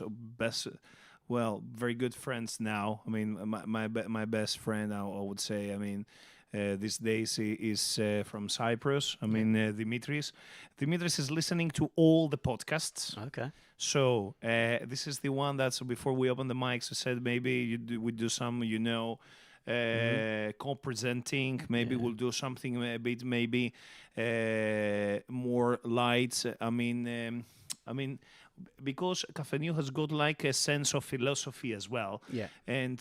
very good friends now. I mean, my best friend, I would say. I mean, these days he is from Cyprus. I mean, Dimitris. Dimitris is listening to all the podcasts. Okay. So this is the one that's before we open the mics. We said maybe we do some, co-presenting. Maybe we'll do something a bit maybe more light. I mean, because Cafenio has got like a sense of philosophy as well. Yeah. And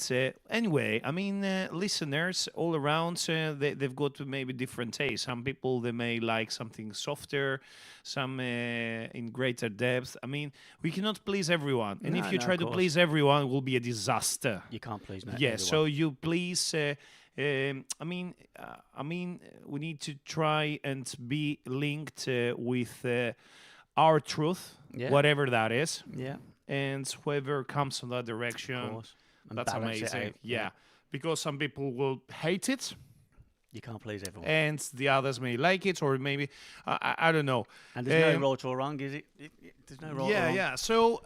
anyway, I mean, listeners all around, they've got maybe different tastes. Some people, they may like something softer, some in greater depth. I mean, we cannot please everyone. And if you try of to course. please everyone, it will be a disaster. You can't please no Yeah, everyone. so you please. I mean, we need to try and be linked with our truth, Yeah. whatever that is, Yeah, and whoever comes in that of direction, course. And that's balance it amazing. out, Yeah, because some people will hate it, You can't please everyone. and the others may like it, or maybe I don't know. And there's um, no right or wrong, is it? There's no right or wrong. Yeah. So,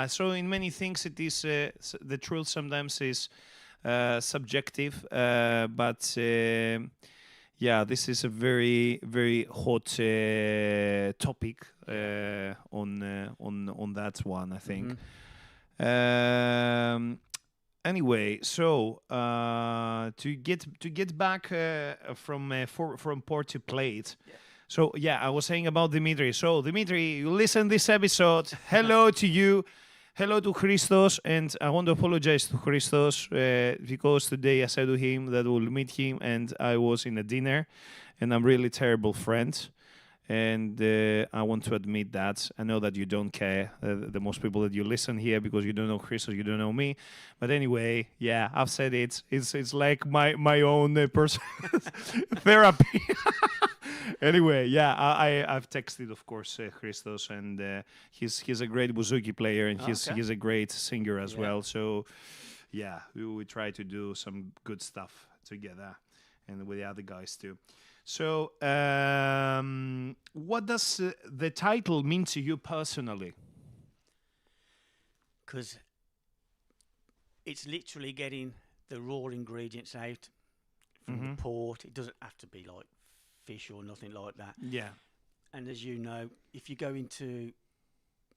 So in many things, it is the truth. Sometimes is subjective, but yeah, this is a very very hot topic on that one, I think. Anyway, so to get back from port to plate. So yeah, I was saying about Dimitri. So Dimitri, you listen this episode. Hello to you. Hello to Christos, and I want to apologize to Christos because today I said to him that we'll meet him, and I was in a dinner, and I'm really terrible friend, and I want to admit that. I know that you don't care, the most people that you listen here, because you don't know Christos, you don't know me, but anyway, yeah, I've said it. It's like my own personal therapy. Anyway, yeah, I've texted, of course, Christos, and he's a great bouzouki player, and he's a great singer as well. So, yeah, we try to do some good stuff together, and with the other guys too. So, what does the title mean to you personally? Because it's literally getting the raw ingredients out from the port. It doesn't have to be like fish or nothing like that. Yeah. And as you know, if you go into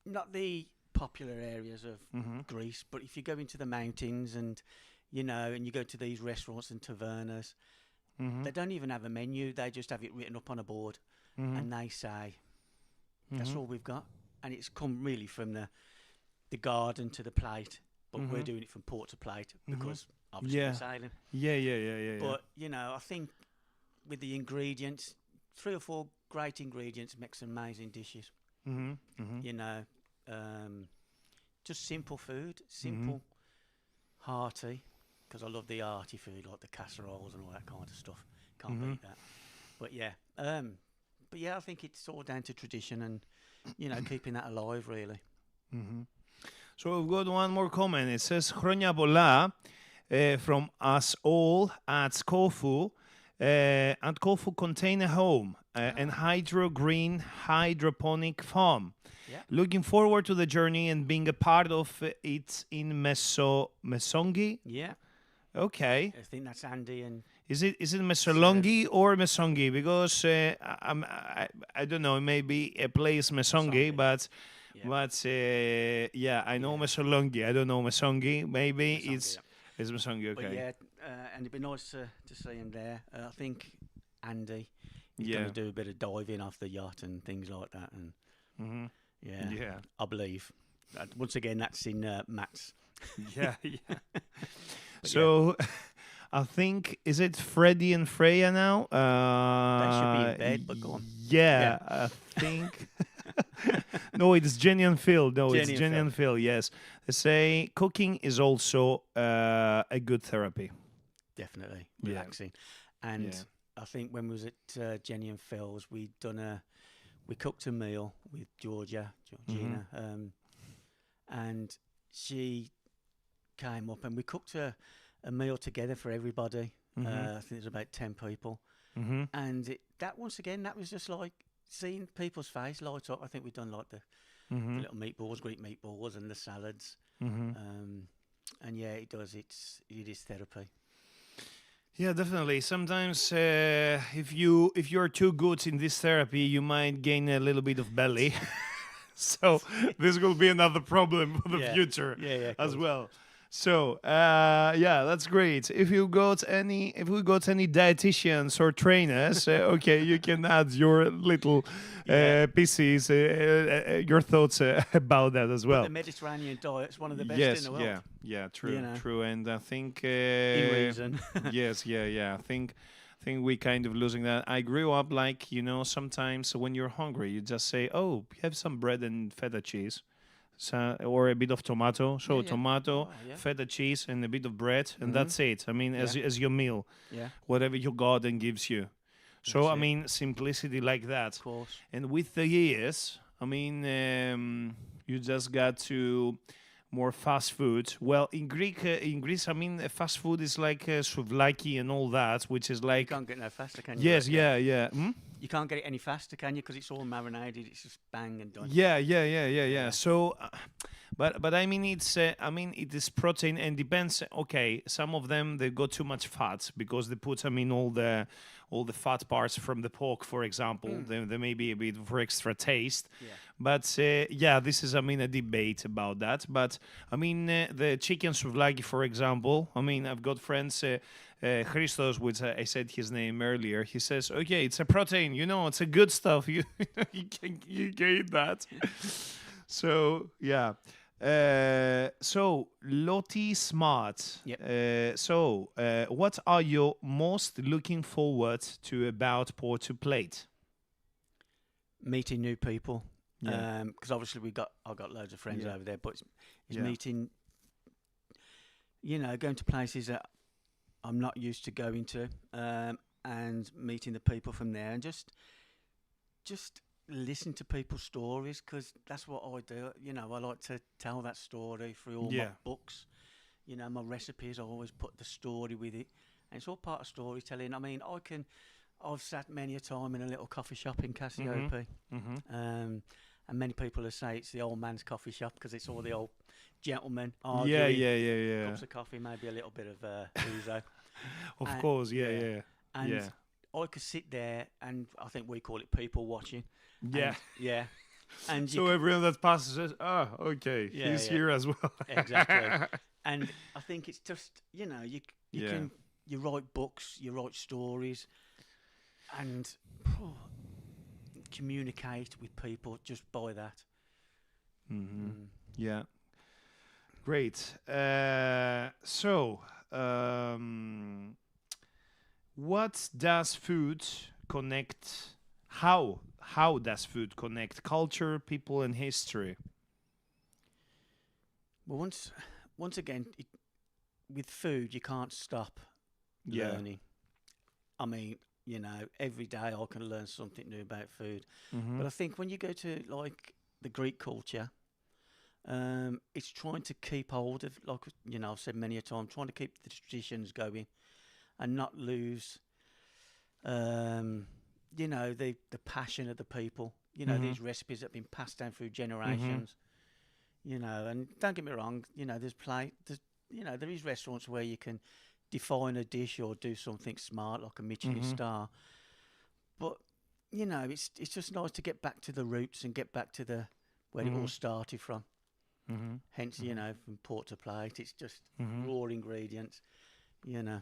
not the popular areas of Greece, but if you go into the mountains and you go to these restaurants and tavernas, they don't even have a menu. They just have it written up on a board, and they say, "That's all we've got." And it's come really from the garden to the plate, but we're doing it from port to plate because obviously we're sailing. Yeah. But I think with the ingredients, 3 or 4 great ingredients make some amazing dishes. Just simple food, simple, hearty, because I love the hearty food like the casseroles and all that kind of stuff. Can't beat that. But I think it's all down to tradition and keeping that alive really. So we've got one more comment. It says Χρόνια πολλά from us all at Kofu. And Kofu contain a home and green hydroponic farm. Yeah. Looking forward to the journey and being a part of it in Mesongi. Yeah, Okay. I think that's Andy and Is it Mesolongi or Mesongi? Because I don't know. It may be a place Mesongi, but I know Mesolongi. I don't know Mesongi. Maybe Mesongi, it's It's Msongi, But okay. yeah, and it'd be nice to see him there. I think Andy, he's Yeah. going to do a bit of diving off the yacht and things like that. And Hmm. yeah, Yeah. I believe. Once again, that's in Matt's. Yeah, yeah. But So, I think is it Freddie and Freya now? They should be in bed, but go on. Yeah, I think. No, it's Jenny and Phil. No, it's Jenny and Jenny Phil. and Phil. Yes, they say cooking is also a good therapy. Definitely Yeah. relaxing. And Yeah. I think when we was at Jenny and Phil's, we cooked a meal with Georgina, Mm-hmm. and she came up and we cooked a meal together for everybody. Mhm. I think there's about 10 people. Mm-hmm. And that once again, that was just like seeing people's face light up. I think we've done like the Mm-hmm. little meatballs, Greek meatballs, and the salads. Mm-hmm. And yeah, it does. It is therapy. Yeah, definitely. Sometimes if you're too good in this therapy, you might gain a little bit of belly. So this will be another problem for the Yeah. future Yeah, as well. So yeah, that's great. If we got any dietitians or trainers, okay, you can add your little Yeah. pieces, your thoughts about that as well. The Mediterranean diet's one of the best Yes, in the world. yeah, true, You know. true, and I think In reason. yes, yeah. I think we kind of losing that. I grew up like sometimes when you're hungry, you just say, "Oh, have some bread and feta cheese." So, or a bit of tomato. So Yeah, yeah. tomato, Oh, yeah. feta cheese, and a bit of bread, and Mhm. that's it. I mean, as Yeah. as your meal, Yeah, whatever your garden gives you. So That's I it. mean, simplicity like that. of course. And with the years, I mean, you just got to more fast food. Well, in Greece, I mean, fast food is like souvlaki and all that, which is You like can't get no faster, can you? yes, But, yeah. Hmm? You can't get it any faster, can you? Because it's all marinated. It's just bang and done. Yeah. So, but I mean, it is protein and depends. Okay, some of them they got too much fat because they put, I mean, all the fat parts from the pork, for example. They may be a bit for extra taste. Yeah. But yeah, this is, I mean, a debate about that. But I mean, the chicken souvlaki, for example. I mean, I've got friends. Christos, which I said his name earlier, he says, "Okay, it's a protein. It's a good stuff. You can eat that." So yeah. So Lottie Smart. Yep. What are you most looking forward to about Porto Plate? Meeting new people. Yeah. Because obviously I've got loads of friends Yeah. over there, but it's Yeah. meeting. Going to places that I'm not used to going to, and meeting the people from there, and just listen to people's stories, because that's what I do. I like to tell that story through all my Yeah. books. My recipes, I always put the story with it, and it's all part of storytelling. I mean, I've sat many a time in a little coffee shop in Cassiope, Mm-hmm. and many people will say it's the old man's coffee shop because it's all the old gentlemen Yeah, arguing, yeah. cups of coffee, maybe a little bit of ouzo. Of And- course, yeah. And Yeah. I could sit there, and I think we call it people watching. Yeah. And, yeah. And So everyone that passes says, "Oh, okay, Yeah, he's yeah. here as well." Exactly. And I think it's just, you Yeah. can, you write books, you write stories, and communicate with people just by that. Mm-hmm. Yeah. Great. What does food connect? How does food connect culture, people, and history? Well, once again, with food, you can't stop Yeah. learning. I mean, every day I can learn something new about food. Mm-hmm. But I think when you go to like the Greek culture, it's trying to keep hold of, like I've said many a time, trying to keep the traditions going, and not lose, the passion of the people. Mhm. These recipes that have been passed down through generations. And don't get me wrong, there is restaurants where you can define a dish or do something smart like a Michelin Mhm. star. But it's just nice to get back to the roots and get back to where it all started from. Hence, you know, from port to plate, it's just raw ingredients, you know.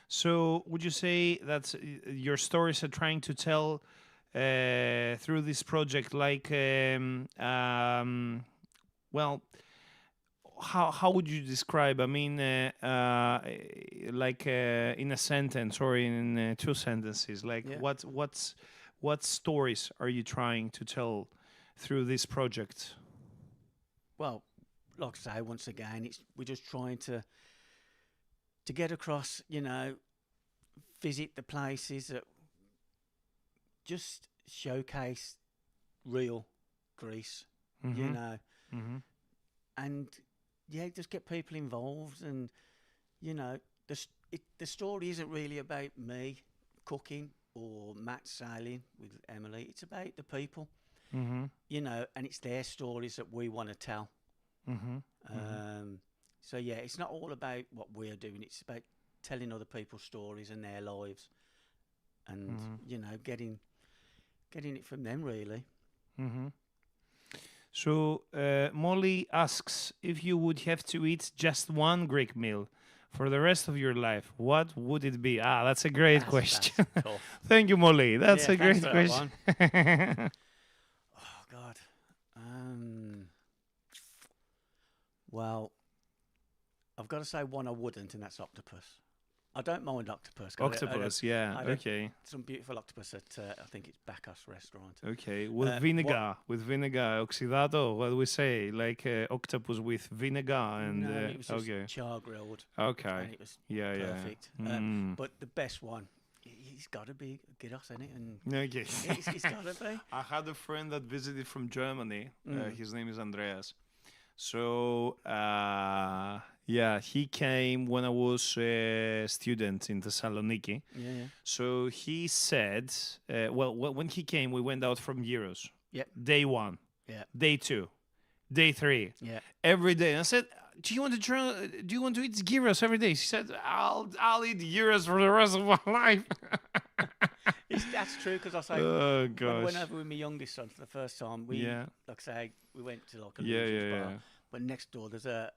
So, would you say that your stories are trying to tell through this project, like, well, how would you describe? I mean, like in a sentence or in two sentences, like Yeah. what stories are you trying to tell through this project? Well, like I say, once again, we're just trying to get across, you know, visit the places that just showcase real Greece, you know, and yeah, just get people involved, and you know, the story isn't really about me cooking or Matt sailing with Emily. It's about the people, you know, and it's their stories that we want to tell. So yeah, it's not all about what we're doing. It's about telling other people's stories and their lives, and you know, getting it from them really. So Molly asks, if you would have to eat just one Greek meal for the rest of your life, what would it be? Ah, that's a great question. That's tough. Thank you, Molly. That's Yeah, a great thanks for that question. Oh God. Well, I've got to say one I wouldn't, and that's octopus. I don't mind octopus. 'cause Octopus, yeah. I don't- Okay. Some beautiful octopus at I think it's Bacchus restaurant. Okay. With what- vinegar. With vinegar. Oxidato. What do we say? Like octopus with vinegar and. No, it was just okay. char grilled. Okay. And it was Yeah, yeah. perfect. Mm. But the best one, he's got to be gyros, isn't it? And Okay. it's got to be. I had a friend that visited from Germany. Mm. His name is Andreas. So, yeah, he came when I was a student in Thessaloniki. Yeah. So he said, well, when he came, we went out from Euros. Yep. Day 1, Yeah. day 2, day 3, Yeah. every day. And I said, do you want to try? Do you want to eat gyros every day? She said, I'll eat gyros for the rest of my life. That's true, because I say Oh when I gosh. went over with my youngest son for the first time, Yeah. like I say, we went to like a Yeah, Lucian's yeah, bar, yeah. but next door there's a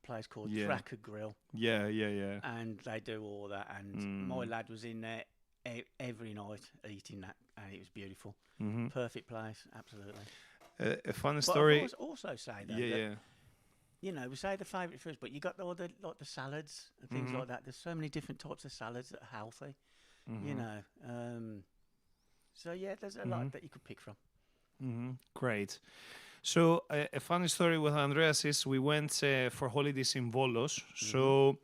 place called Yeah. Tracker Grill, Yeah, yeah, yeah. and they do all that. And my lad was in there every night eating that, and it was beautiful. Perfect place, absolutely. A fun But story. I also say though, Yeah, that, yeah. you know, we say the favourite foods, but you got all the like the salads and things like that. There's so many different types of salads that are healthy, you know. So yeah, there's a lot that you could pick from. Great. So a funny story with Andreas is we went for holidays in Volos. So,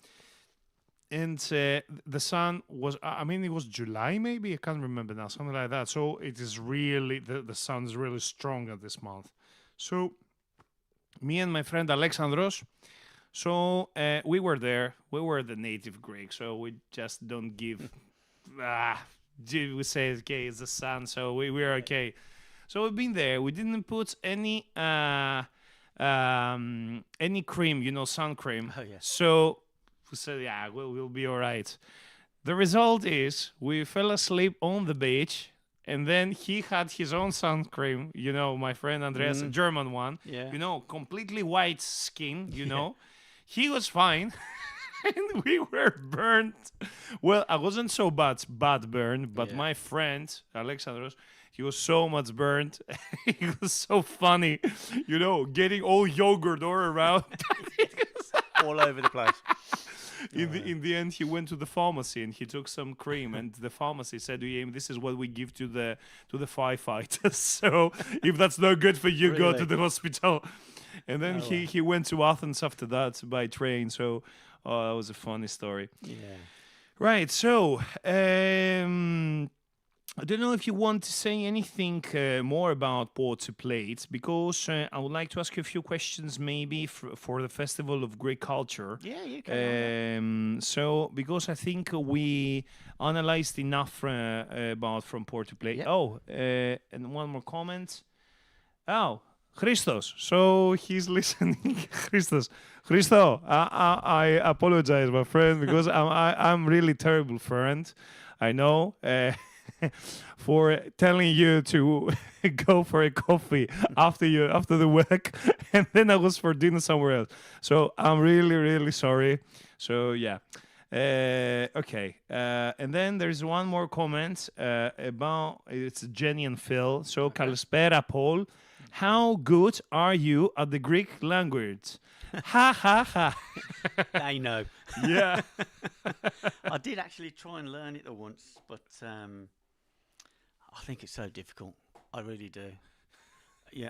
and the sun was, I mean, it was July maybe, I can't remember now, something like that. So it is really, the sun is really strong at this month. So me and my friend Alexandros, so we were there. We were the native Greeks, so we just don't give, we say, okay, it's the sun, so we're okay. So we've been there. We didn't put any cream, you know, sun cream. Oh, yeah. So we said, yeah, we'll be all right. The result is we fell asleep on the beach, and then he had his own sun cream, you know, my friend Andreas, a German one. Yeah. You know, completely white skin, you know. He was fine. And we were burnt. Well, I wasn't so bad burned, but Yeah. my friend, Alexandros, he was so much burnt. He was so funny, you know, getting all yogurt all around. All over the place. In the end, he went to the pharmacy and he took some cream, and the pharmacy said to him, "This is what we give to the firefighters. So if that's not good for you, go to Really? the hospital." And then Oh, he went to Athens after that by train. So that was a funny story. Yeah. Right. So I don't know if you want to say anything more about Port to Plate, because I would like to ask you a few questions maybe for the Festival of Greek Culture. Yeah, you can. So, because I think we analyzed enough about from Port to Plate. Yep. Oh, and one more comment. Oh, Christos. So he's listening. Christo, I apologize, my friend, because I'm really terrible friend. I know. for telling you to go for a coffee after the work, and then I was for dinner somewhere else. So I'm really really sorry. So yeah. Okay, and then there's one more comment about it's Jenny and Phil. So Kalispera Paul, how good are you at the Greek language? Ha ha ha. They know. Yeah. I did actually try and learn it once, but I think it's so difficult. I really do. Yeah,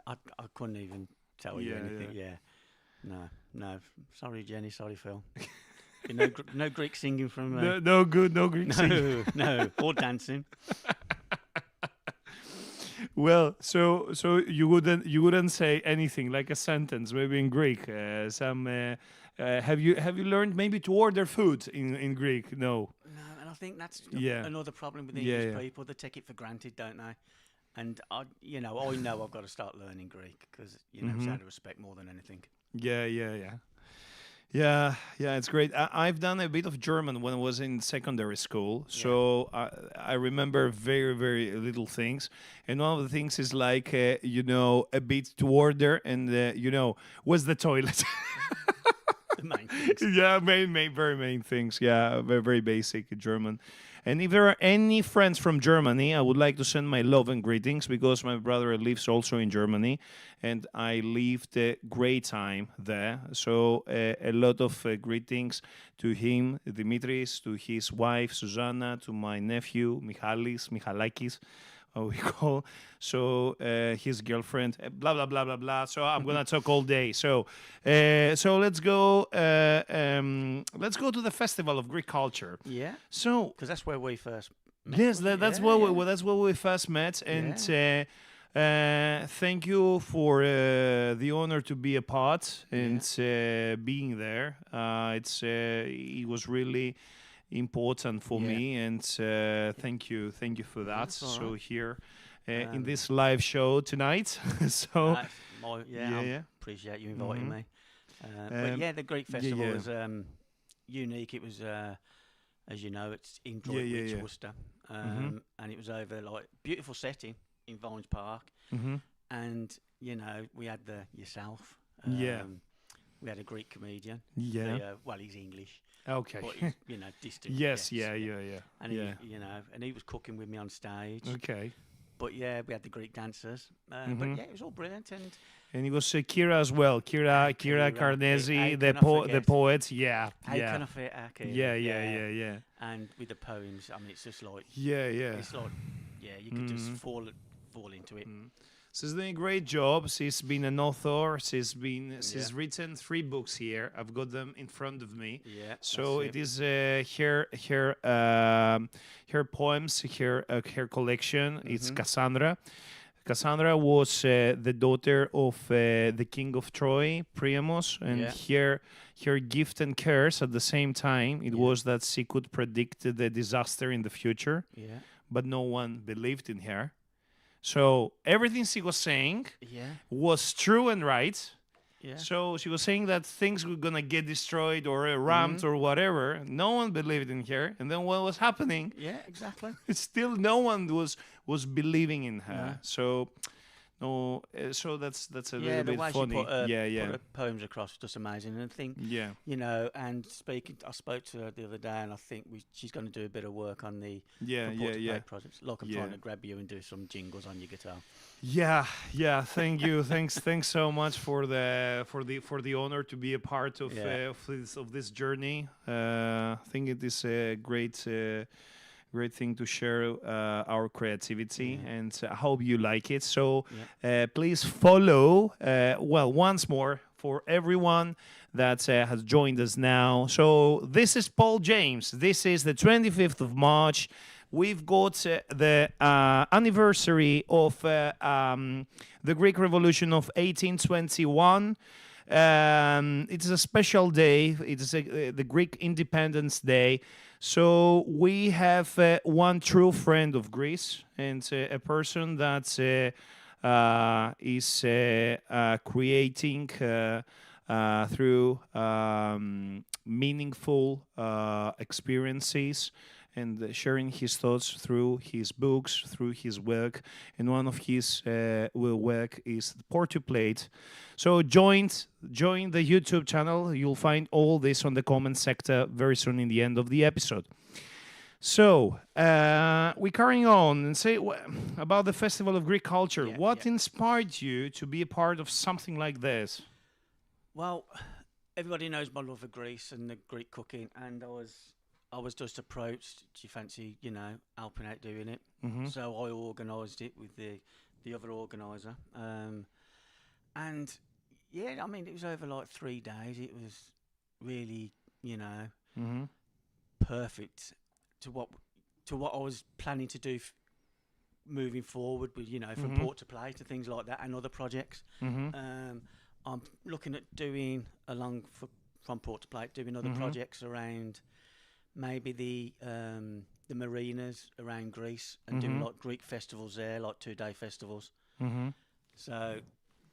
I couldn't even tell you Yeah, anything. Yeah. No. Sorry, Jenny. Sorry, Phil. No Greek singing from me. No good, no Greek singing. No, or dancing. Well, so you wouldn't say anything like a sentence, maybe in Greek. Have you learned maybe to order food in Greek? No. No, and I think that's Yeah. another problem with Yeah, English yeah. people. They take it for granted, don't they? And I know I've got to start learning Greek because Mm-hmm. it's out of respect more than anything. Yeah, it's great. I've done a bit of German when I was in secondary school, so I remember very, very little things. And one of the things is like, a bit to order and, where's the toilet? The main things. Yeah, very main things. Yeah, very, very basic German. And if there are any friends from Germany, I would like to send my love and greetings because my brother lives also in Germany, and I lived a great time there. So a lot of greetings to him, Dimitris, to his wife Susanna, to my nephew Michalakis. We call his girlfriend, blah blah blah blah blah. So I'm gonna talk all day. So let's go. Let's go to the Festival of Greek Culture. Yeah, So because that's where we first met. yes, wasn't it? that's Yeah, where yeah. that's where we first met, and thank you for the honor to be a part and being there. It was really important for Yeah. me, and thank you for that. That's all So right. here in this live show tonight, so That's I appreciate you inviting me. But yeah, the Greek festival yeah. was unique. It was, as you know, it's in Yeah, Droitwich, yeah. Worcester, and it was over like beautiful setting in Vines Park, Mhm. and we had yourself. Yeah. We had a Greek comedian. Yeah. Well, he's English, Okay. but he's, distant. Yes. yes, Yeah. And Yeah. he was cooking with me on stage. Okay. But yeah, we had the Greek dancers. Mm-hmm. But yeah, it was all brilliant. And And it was Kira as well. Kira Kira, Carnesi, how the can I the forget? poet. Yeah. how can I fit Aki? Yeah. And with the poems, I mean, it's just like Yeah. it's like you could just fall into it. She's doing a great job. She's been an author. She's written 3 books here. I've got them in front of me. Yeah. So that's it is her poems, her collection. It's Cassandra. Cassandra was the daughter of the king of Troy, Priamos, and her gift and curse at the same time. It was that she could predict the disaster in the future, Yeah. but no one believed in her. So everything she was saying Yeah. was true and right. Yeah. So she was saying that things were gonna get destroyed or rammed or whatever. No one believed in her, and then what was happening? Yeah. Exactly. Still, no one was believing in her. No. So, no. So that's a Yeah. little The bit way funny. she put Yeah. her poems across was just amazing. And I think Yeah. and I spoke to her the other day, and I think she's going to do a bit of work on the Yeah. Purport to Yeah. Play projects. Like I'm Yeah. trying to grab you and do some jingles on your guitar. Yeah. Thank you. Thanks so much for the honor to be a part of of this journey. I think it is a great thing to share our creativity, and I hope you like it. So please follow. Once more for everyone that has joined us now. So this is Paul James. This is the 25th of March. We've got the anniversary of the Greek Revolution of 1821. It's a special day. It's the Greek Independence Day. So we have one true friend of Greece, and a person that is creating through meaningful experiences and sharing his thoughts through his books, through his work. And one of his work is Portuplate. So join the YouTube channel. You'll find all this on the comment sector very soon in the end of the episode. So we're carrying on and say about the Festival of Greek Culture. Yeah, What yeah. inspired you to be a part of something like this? Well, everybody knows my love for Greece and the Greek cooking, and I was just approached. Do you fancy, helping out doing it? So I organised it with the other organiser, and yeah, I mean it was over like 3 days. It was really, perfect to what I was planning to do moving forward with, from Port to Play to things like that and other projects. I'm looking at doing from Port to Play, doing other projects around maybe the marinas around Greece and doing like Greek festivals there, like 2-day festivals. So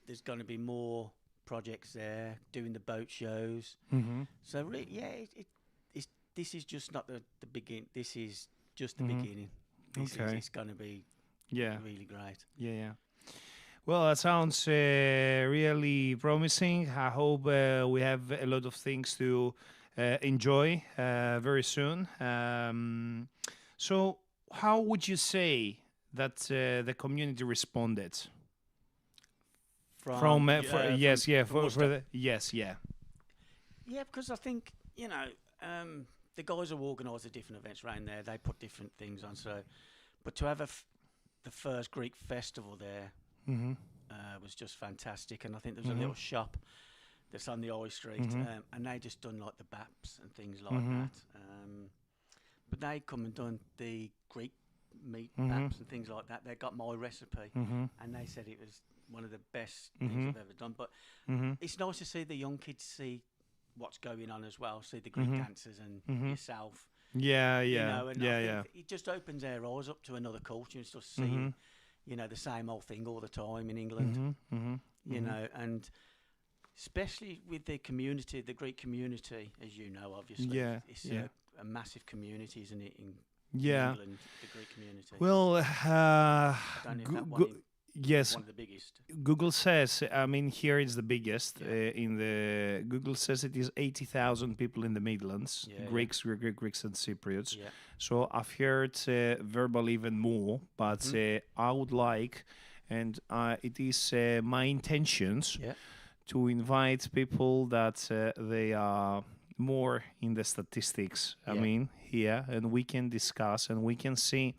there's going to be more projects there, doing the boat shows. So really, yeah, this is just not the begin. This is just the beginning. It's going to be really great. Yeah. Well, that sounds really promising. I hope we have a lot of things to enjoy very soon. So, how would you say that the community responded? Yes, yeah. Yeah, because I think the guys who organise the different events around there, they put different things on. So, but to have the first Greek festival there was just fantastic. And I think there's a little shop that's on the high street, and they just done like the baps and things like that. But they come and done the Greek meat baps and things like that. They got my recipe, and they said it was one of the best things I've ever done. But it's nice to see the young kids see what's going on as well, see the Greek dancers and yourself. Yeah. And I think it just opens their eyes up to another culture and stuff, seeing, the same old thing all the time in England, and especially with the community, the Greek community, as you know, obviously. It's a massive community, isn't it, in England, the Greek community. Well, I don't know if that one yes. one of the biggest. Google says, I mean, here it's the biggest. Google says it is 80,000 people in the Midlands, Greeks and Cypriots. Yeah. So I've heard verbal even more, but I would like, and it is my intentions to invite people that they are more in the statistics. I mean, here, and we can discuss and we can see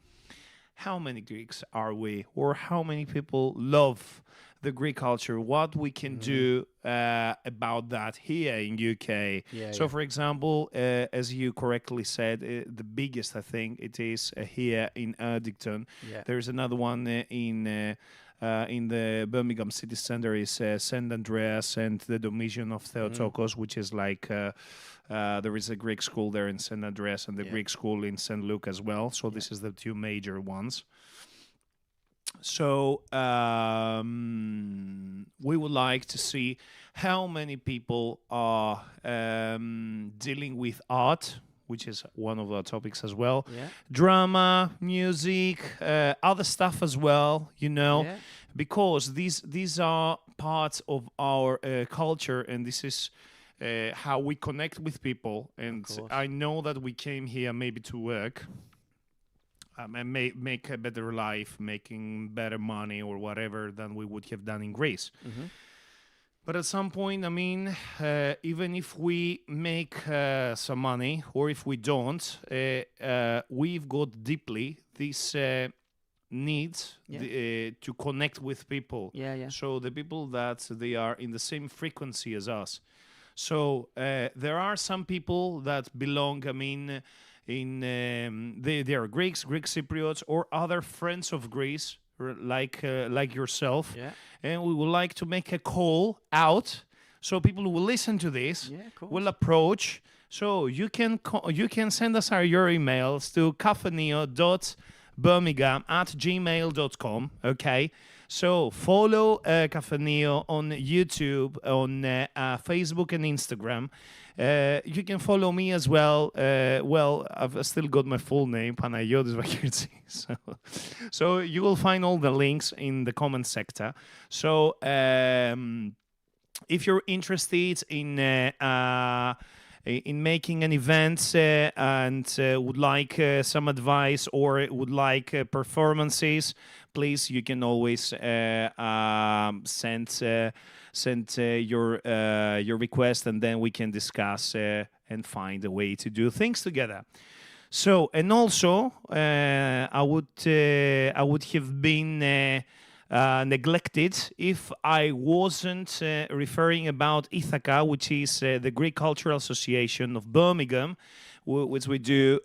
how many Greeks are we, or how many people love the Greek culture, what we can do about that here in UK. So, for example, as you correctly said, the biggest, I think, it is here in Erdington. There's another one in the Birmingham city centre is St Andreas and the Domitian of Theotokos, which is like there is a Greek school there in St Andreas and the Greek school in St Luke as well. So this is the two major ones. So we would like to see how many people are dealing with art, which is one of our topics as well. Drama, music, other stuff as well, because these are parts of our culture, and this is how we connect with people. And I know that we came here maybe to work and make a better life, making better money or whatever than we would have done in Greece. But at some point, I mean, even if we make some money, or if we don't, we've got deeply this need to connect with people. So the people that they are in the same frequency as us. So there are some people that belong, I mean, they are Greeks, Greek Cypriots, or other friends of Greece, like yourself, and we would like to make a call out so people who will listen to this will approach. So you can send us your emails to cafeneo.birmingham@gmail.com. Okay, So follow Cafe Neo on YouTube, on Facebook and Instagram. You can follow me as well. Well, I've still got my full name, Panagiotis Vakirtsi. So you will find all the links in the comment sector. So if you're interested in making an event and would like some advice or would like performances, please, you can always send your request, and then we can discuss and find a way to do things together. So, and also, I would have been neglected if I wasn't referring about Ithaca, which is the Greek Cultural Association of Birmingham, which we do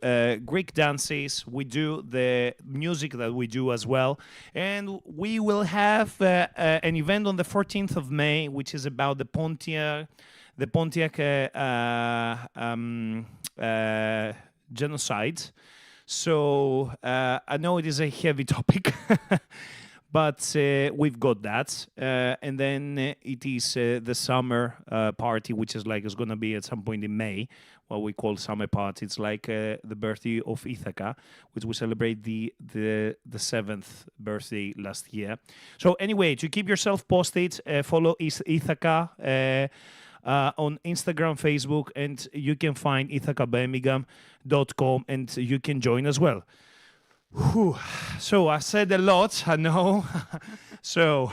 Greek dances, we do the music that we do as well, and we will have an event on the 14th of May, which is about the Pontiac genocide. So I know it is a heavy topic. But we've got that, and then it is the summer party, which is going to be at some point in May, what we call summer party. It's like the birthday of Ithaca, which we celebrate the 7th birthday last year. So anyway, to keep yourself posted, follow Ithaca on Instagram, Facebook, and you can find ithacabirmingham.com, and you can join as well. Whew. So I said a lot, I know. So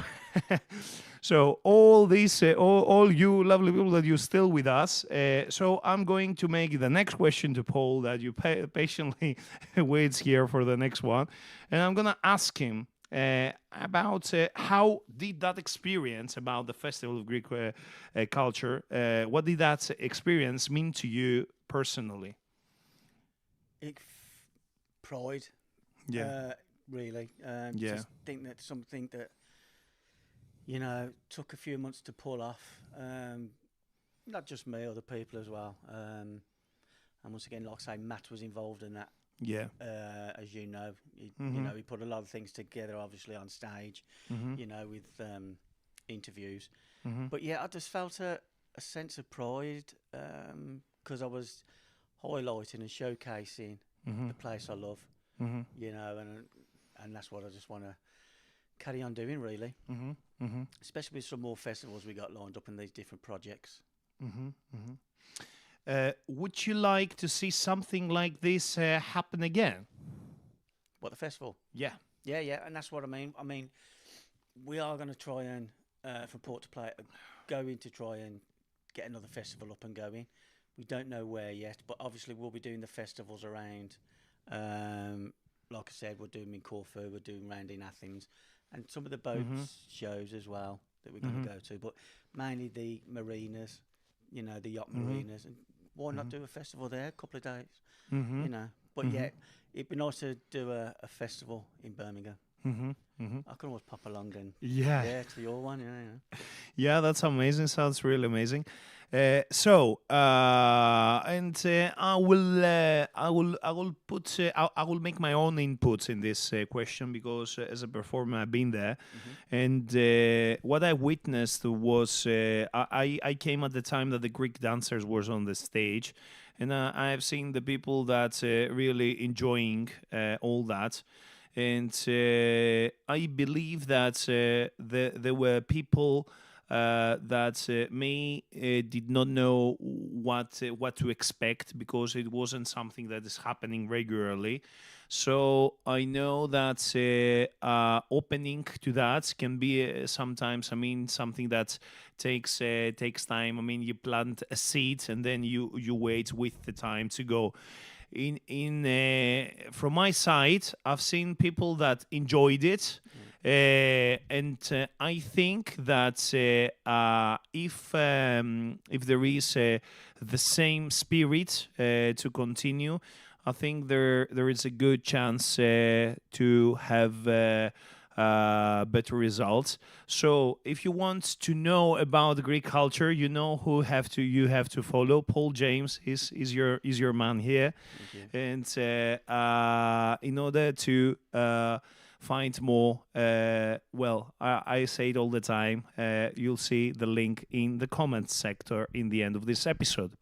all these, all you lovely people that you're still with us. So I'm going to make the next question to Paul that you patiently waits here for the next one, and I'm gonna ask him about how did that experience about the Festival of Greek Culture? What did that experience mean to you personally? Pride. Yeah. Really. Yeah. Just think that something that, took a few months to pull off. Not just me, other people as well. And once again, like I say, Matt was involved in that. Yeah. As you know, he put a lot of things together, obviously on stage, with interviews. But yeah, I just felt a sense of pride because I was highlighting and showcasing the place I love. And that's what I just want to carry on doing, really. Especially with some more festivals we got lined up in these different projects. Would you like to see something like this happen again? What, the festival? Yeah. Yeah, and that's what I mean. I mean, we are going to try and, from Port to Play, going to try and get another festival up and going. We don't know where yet, but obviously we'll be doing the festivals around. Like I said, we're doing them in Corfu, we're doing round in Athens, and some of the boat shows as well that we're going to go to. But mainly the marinas, the yacht marinas, and why not do a festival there, a couple of days, But yeah, it'd be nice to do a festival in Birmingham. I can always pop along and to your one, Yeah, that's amazing. Sounds really amazing. I will make my own inputs in this question because as a performer I've been there, and what I witnessed was I came at the time that the Greek dancers was on the stage, and I have seen the people that really enjoying all that. And I believe that there were people that did not know what to expect because it wasn't something that is happening regularly. So I know that opening to that can be sometimes, something that takes time. You plant a seed and then you wait with the time to go. From my side, I've seen people that enjoyed it, and I think that if there is the same spirit to continue, I think there is a good chance to have better results. So if you want to know about Greek culture, you know who you have to follow. Paul James is your man here, and in order to find more, well, I say it all the time. You'll see the link in the comments sector in the end of this episode.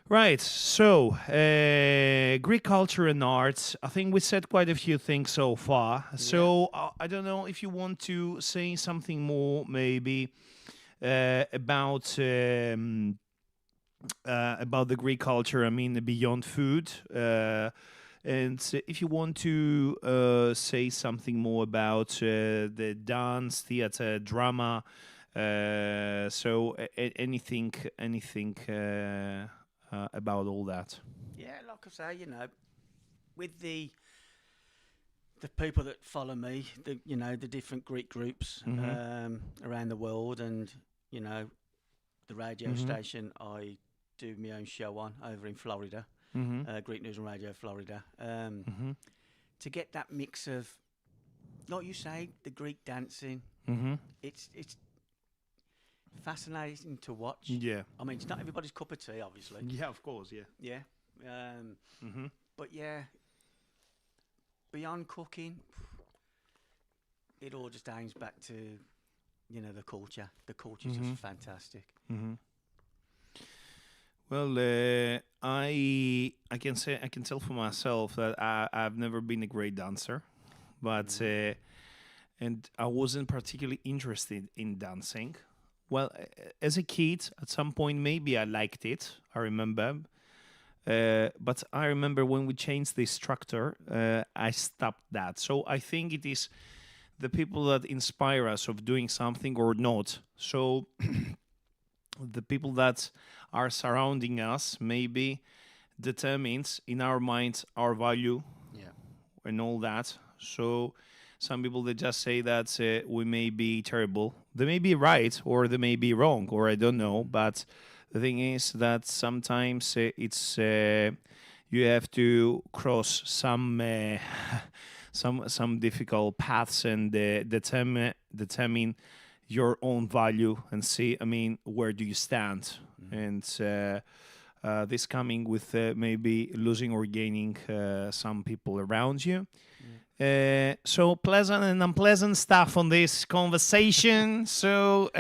Right, so Greek culture and arts. I think we said quite a few things so far. So I don't know if you want to say something more, maybe about the Greek culture. I mean, beyond food. And if you want to say something more about the dance, theater, drama, so anything about all that. Yeah, like I say, you know, with the people that follow me, the different Greek groups around the world, and you know, the radio station I do my own show on over in Florida, Greek News and Radio Florida, to get that mix of, like you say, the Greek dancing. It's fascinating to watch. Yeah. I mean, it's not everybody's cup of tea, obviously. Yeah, of course. Yeah. Yeah. But yeah, beyond cooking, it all just aims back to, you know, the culture. The culture's just fantastic. Well, I can tell for myself that I've never been a great dancer, but and I wasn't particularly interested in dancing. Well, as a kid, at some point, maybe I liked it. I remember. But I remember when we changed the instructor, I stopped that. So I think it is the people that inspire us of doing something or not. So the people that are surrounding us maybe determines in our minds our value and all that. So some people that just say that we may be terrible. They may be right or they may be wrong, or I don't know. But the thing is that sometimes it's you have to cross some difficult paths and determine your own value and see. I mean, where do you stand? And this coming with maybe losing or gaining some people around you. So pleasant and unpleasant stuff on this conversation. So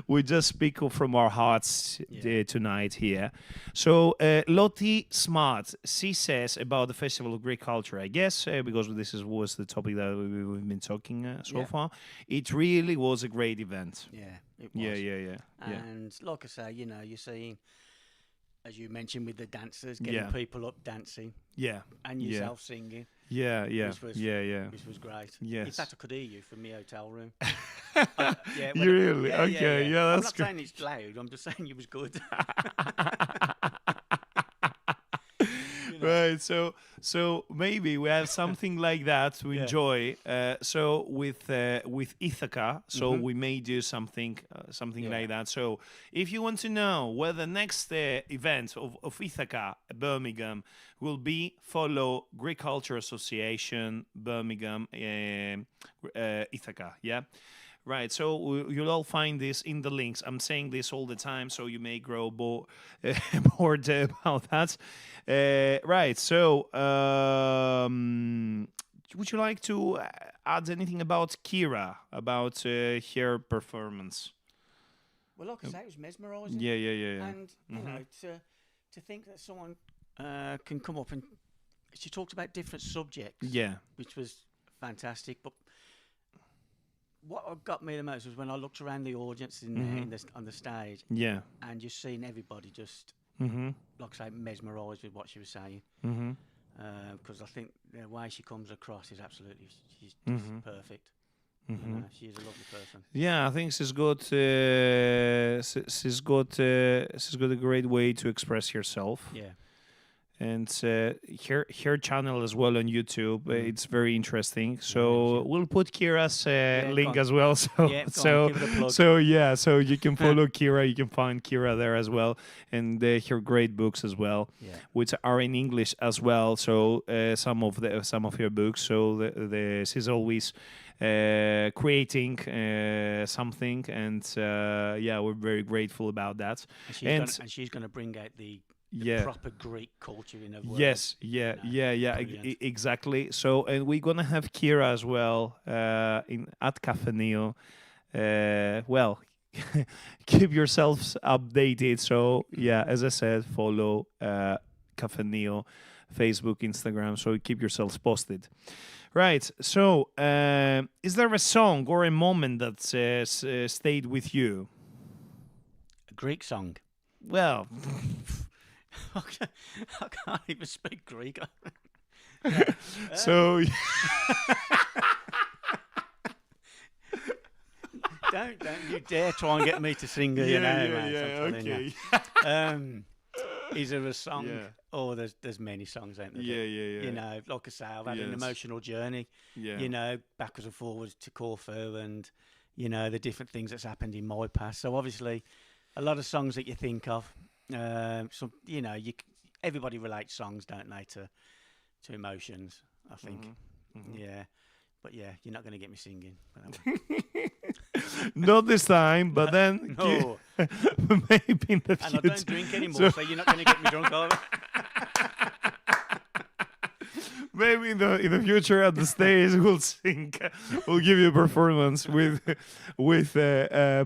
we just speak from our hearts tonight here. So Lottie Smart, she says about the Festival of Greek Culture, I guess, because this was the topic that we've been talking so far. It really was a great event. Yeah, it was. Yeah. And like I say, you know, you're seeing, as you mentioned, with the dancers, getting people up dancing. Yeah. And yourself singing. Yeah. Which was great. Yes. In fact, I could hear you from my hotel room. You really? Okay, yeah, I'm that's not good. saying it's loud, I'm just saying you was good. Right, so maybe we have something like that to enjoy. So with Ithaca, so we may do something like that. So if you want to know where the next event of Ithaca Birmingham will be, follow Greek Culture Association Birmingham Ithaca. Yeah. Right, so you'll all find this in the links. I'm saying this all the time, so you may grow bored about that. Right, so would you like to add anything about Kira, about her performance? Well, like I say, it was mesmerising. Yeah. And, you know, to think that someone can come up and she talked about different subjects. Yeah. Which was fantastic. But what got me the most was when I looked around the audience on the stage. Yeah. And just seeing everybody just, like I say, mesmerised with what she was saying. Because I think the way she comes across is absolutely, she's just perfect. You know, she's a lovely person. Yeah, I think she's got a great way to express herself. Yeah. And her channel as well on YouTube, it's very interesting. So we'll put Kira's link as well. So so you can follow Kira. You can find Kira there as well, and her great books as well, which are in English as well. So some of her books. So she's always creating something, and we're very grateful about that. And she's going to bring out the Yeah. proper Greek culture in a world. Yes, yeah, No, yeah, yeah, brilliant. exactly. So, and we're gonna have Kira as well in at Cafe Neo. Well, keep yourselves updated. So, yeah, as I said, follow Cafe Neo, Facebook, Instagram. So keep yourselves posted. Right. So, is there a song or a moment that stayed with you? A Greek song. Well, I can't even speak Greek. so Don't you dare try and get me to sing her, you know, mate. I'm telling okay. you. Is there a song? Yeah. Oh, there's many songs, ain't there? Yeah, yeah, yeah. You know, like I say, I've had an Yes. emotional journey. Yeah. You know, backwards and forwards to Corfu, and you know the different things that's happened in my past. So obviously, a lot of songs that you think of. Some, you know, everybody relates songs, don't they, to emotions? I think. Yeah, but yeah, you're not going to get me singing. for that one. Not this time, but then No. maybe in the And I future. don't drink anymore, so you're not going to get me drunk either. Maybe in the future at the stage we'll sing, we'll give you a performance with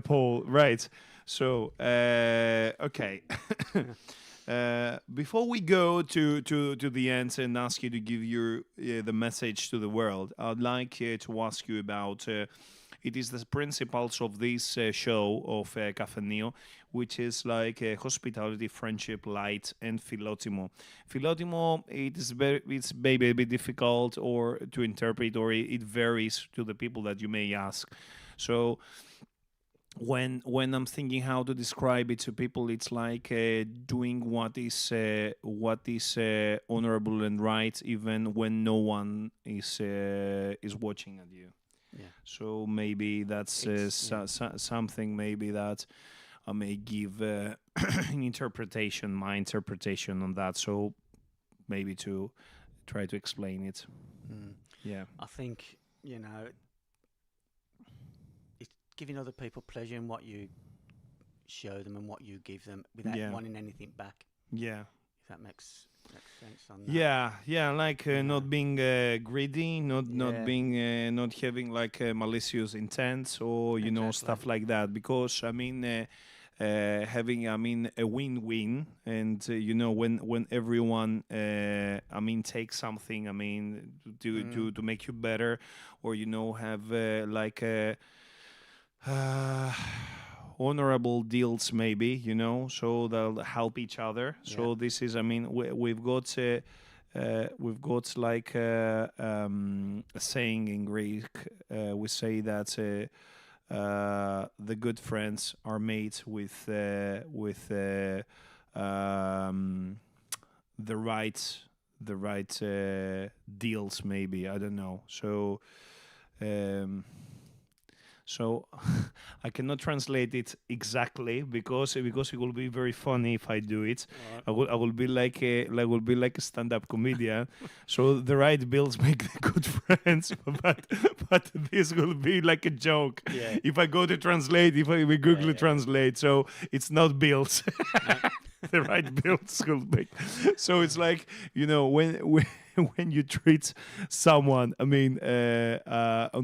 Paul. Right. So okay. Before we go to the end and ask you to give your the message to the world, I'd like to ask you about. It is the principles of this show of Cafe Neo, which is like hospitality, friendship, light, and Philotimo. Philotimo, it's maybe a bit difficult or to interpret, or it varies to the people that you may ask. So when I'm thinking how to describe it to people, it's like doing what is honorable and right, even when no one is watching at you. Yeah. So maybe that's something maybe that I may give an interpretation, my interpretation on that. So maybe to try to explain it. Yeah. I think, you know, it's giving other people pleasure in what you show them and what you give them without Yeah. wanting anything back. Yeah. If that makes sense on that. Yeah, like not being greedy, not Yeah. being not having like malicious intent or Exactly. stuff like that. Because I mean, having a win-win, and when everyone takes something, to make you better, or have like a. Honorable deals, maybe, so they'll help each other. So this is, we've got like a saying in Greek. We say that the good friends are made with the right deals, maybe, I don't know. So I cannot translate it exactly because it will be very funny if I do it. Right. I will be like a stand-up comedian. So the right bills make the good friends, but this will be like a joke. Yeah. If I go to translate, if we Google yeah. translate, so it's not bills. The right bills will make. So it's like when you treat someone, on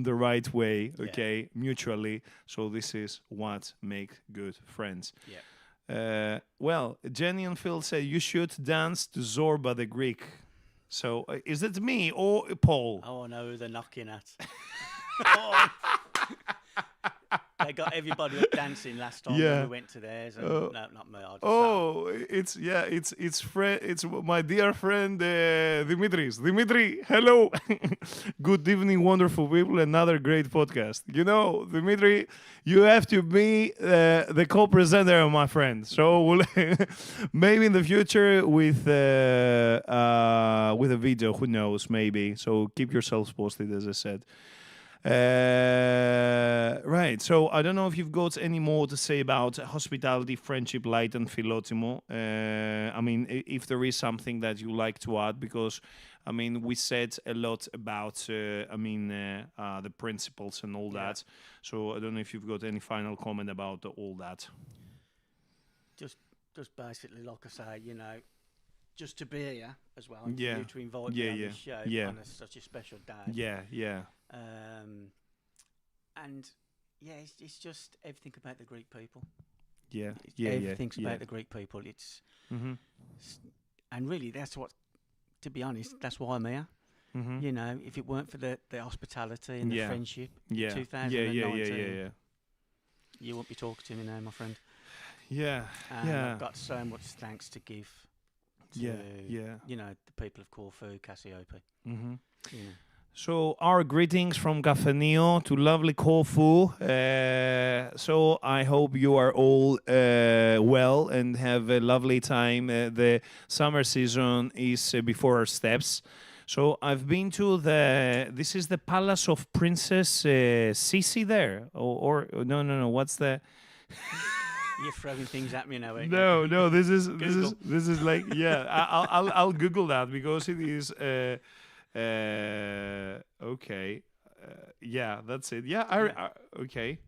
the right way, okay, mutually. So this is what make good friends. Yeah. Well, Jenny and Phil say you should dance to Zorba the Greek. So is it me or Paul? Oh, I know who they're knocking at. Oh. They got everybody up dancing last time when we went to theirs. And no, not me. It's my dear friend Dimitris. Dimitri, hello. Good evening, wonderful people. Another great podcast. Dimitri, you have to be the co-presenter, my friend. So maybe in the future with a video, who knows? Maybe. So keep yourselves posted, as I said. Right. So I don't know if you've got any more to say about hospitality, friendship, light, and Philotimo. If there is something that you like to add, because we said a lot about the principles and all that. So I don't know if you've got any final comment about all that. Just just basically, like I say, just to be here as well, and for Yeah. you to invite Yeah, me on yeah, this show yeah. on such a special day. Yeah, yeah, And yeah, it's just everything about the Greek people. yeah, It's yeah, yeah, everything's yeah. about the Greek people. Mm-hmm. And really, that's what, to be honest, that's why I'm here. Mm-hmm. If it weren't for the hospitality and the Yeah. friendship, Yeah. 2019, Yeah. you won't be talking to me now, my friend. Yeah. And Yeah. I've got so much thanks to give to, Yeah. the people of Corfu, Cassiope. Mm-hmm. You know. So our greetings from Cafenio to lovely Corfu. So I hope you are all well and have a lovely time. The summer season is before our steps. So I've been to this is the palace of Princess Sisi there, or no. What's the? You're throwing things at me now, ain't you? No. This is Google. this is like yeah. I'll Google that because it is. Okay. Yeah, that's it. Yeah. Okay.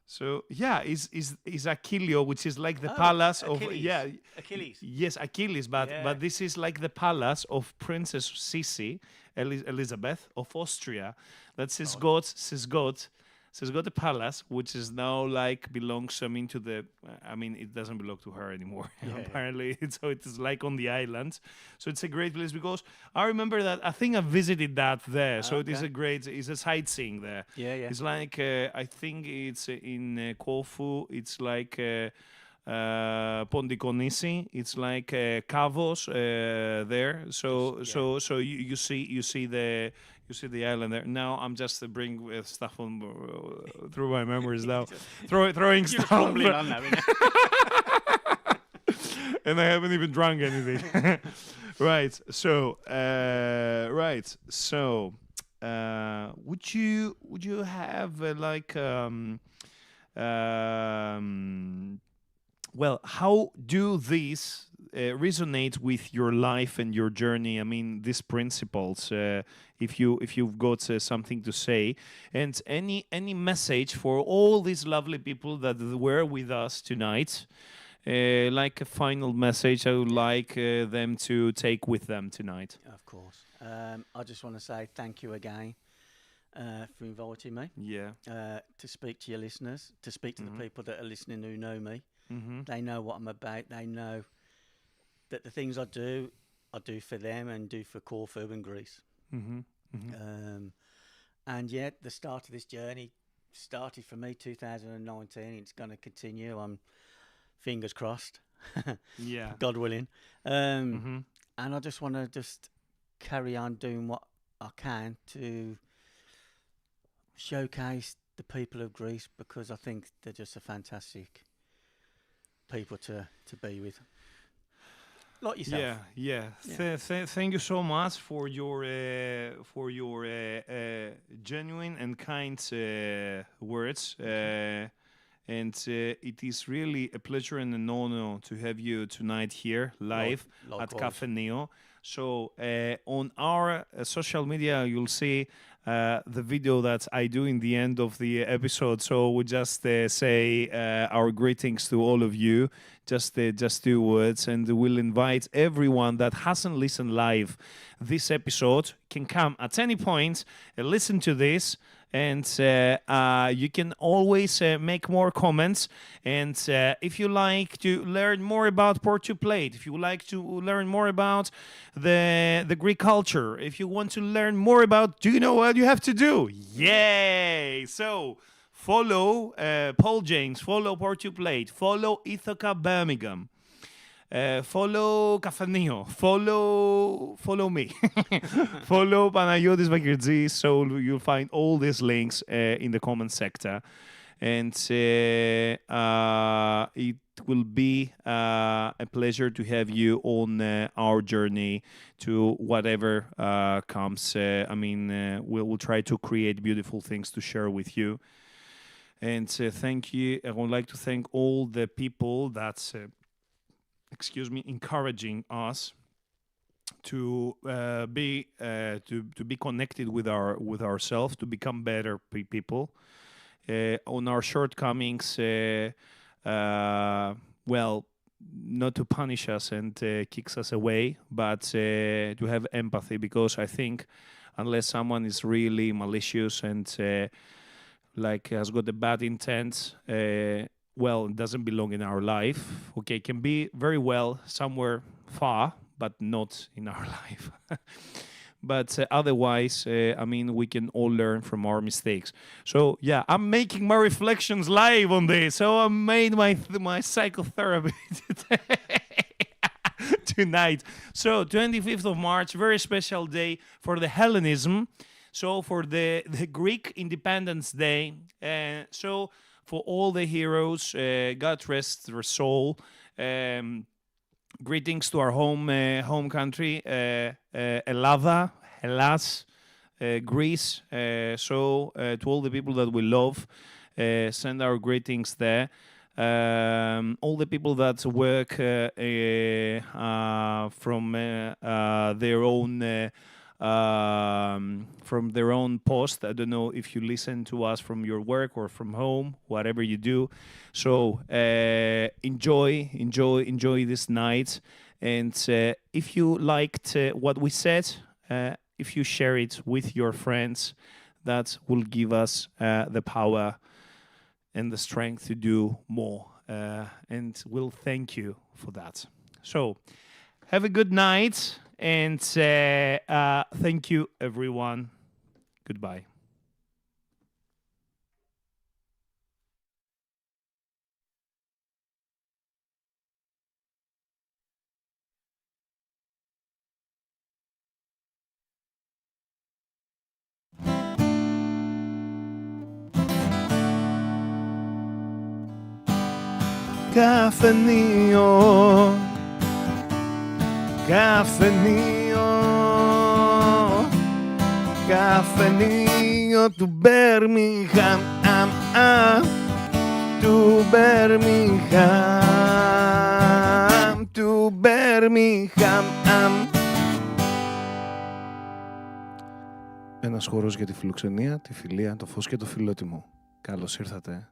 So yeah, is Achilleo, which is like the Oh, palace of Achilles. Achilles. yes, Achilles, but Yeah. this is like the palace of Princess Sisi, Elizabeth of Austria. That's his god. She's got a palace, which is now like belongs. To the. It doesn't belong to her anymore. Yeah. Apparently, so it is like on the island. So it's a great place because I remember that I think I visited that there. So it is Okay. it's a sightseeing there. Yeah. It's like I think it's in Corfu. It's like Pondikonisi. It's like Kavos there. So you see the island there. Now I'm just bring stuff on through my memories now, throwing You're stuff, fumbling on now, innit? and I haven't even drunk anything. Right. So would you have well, how do these resonate with your life and your journey? These principles. If you've got something to say, and any message for all these lovely people that were with us tonight, like a final message, I would like them to take with them tonight. Of course. I just want to say thank you again for inviting me Yeah. to speak to your listeners, to speak to the people that are listening who know me. Mm-hmm. They know what I'm about. They know that the things I do for them and do for Corfu and Greece. Mm-hmm. Mm-hmm. And yet, the start of this journey started for me 2019. It's going to continue. I'm fingers crossed, Yeah. God willing. Mm-hmm. And I just want to carry on doing what I can to showcase the people of Greece, because I think they're just a fantastic people to be with. Like yourself. Yeah. Yeah. Thank you so much for your genuine and kind words. And it is really a pleasure and an honor to have you tonight here live at Likewise. Cafe Neo. So on our social media, you'll see the video that I do in the end of the episode. So we just say our greetings to all of you. Just 2 words, and we'll invite everyone that hasn't listened live this episode can come at any point and listen to this. And you can always make more comments. And if you like to learn more about Portuplate, if you like to learn more about the Greek culture, if you want to learn more about, do you know what you have to do? Yay! So follow Paul James, follow Portuplate, follow Ithaca Birmingham. Follow Cafenio, follow me, follow Panagiotis Bakirtzi, so you'll find all these links in the comment sector, and it will be a pleasure to have you on our journey to whatever comes. We'll try to create beautiful things to share with you, and thank you. I would like to thank all the people that. Encouraging us to be connected with ourselves, to become better people. On our shortcomings, not to punish us and kicks us away, but to have empathy, because I think unless someone is really malicious and like has got a bad intent, well, it doesn't belong in our life. Okay, it can be very well somewhere far, but not in our life. But otherwise, I mean, we can all learn from our mistakes. So yeah, I'm making my reflections live on this. So I made my psychotherapy tonight. So 25th of March, very special day for the Hellenism. So for the Greek Independence Day. So for all the heroes, God rest their soul. Greetings to our home country, Ελλάδα, Hellas, Greece. So to all the people that we love, send our greetings there. All the people that work from their own post. I don't know if you listen to us from your work or from home, whatever you do. So enjoy this night. And if you liked what we said, if you share it with your friends, that will give us the power and the strength to do more. And we'll thank you for that. So have a good night. And thank you, everyone. Goodbye. Καφενείο, καφενείο, καφενείο του Μπέρμιγχαμ, του Μπέρμιγχαμ, του Μπέρμιγχαμ. Ένας χώρος για τη φιλοξενία, τη φιλία, το φως και το φιλότιμο. Καλώς ήρθατε.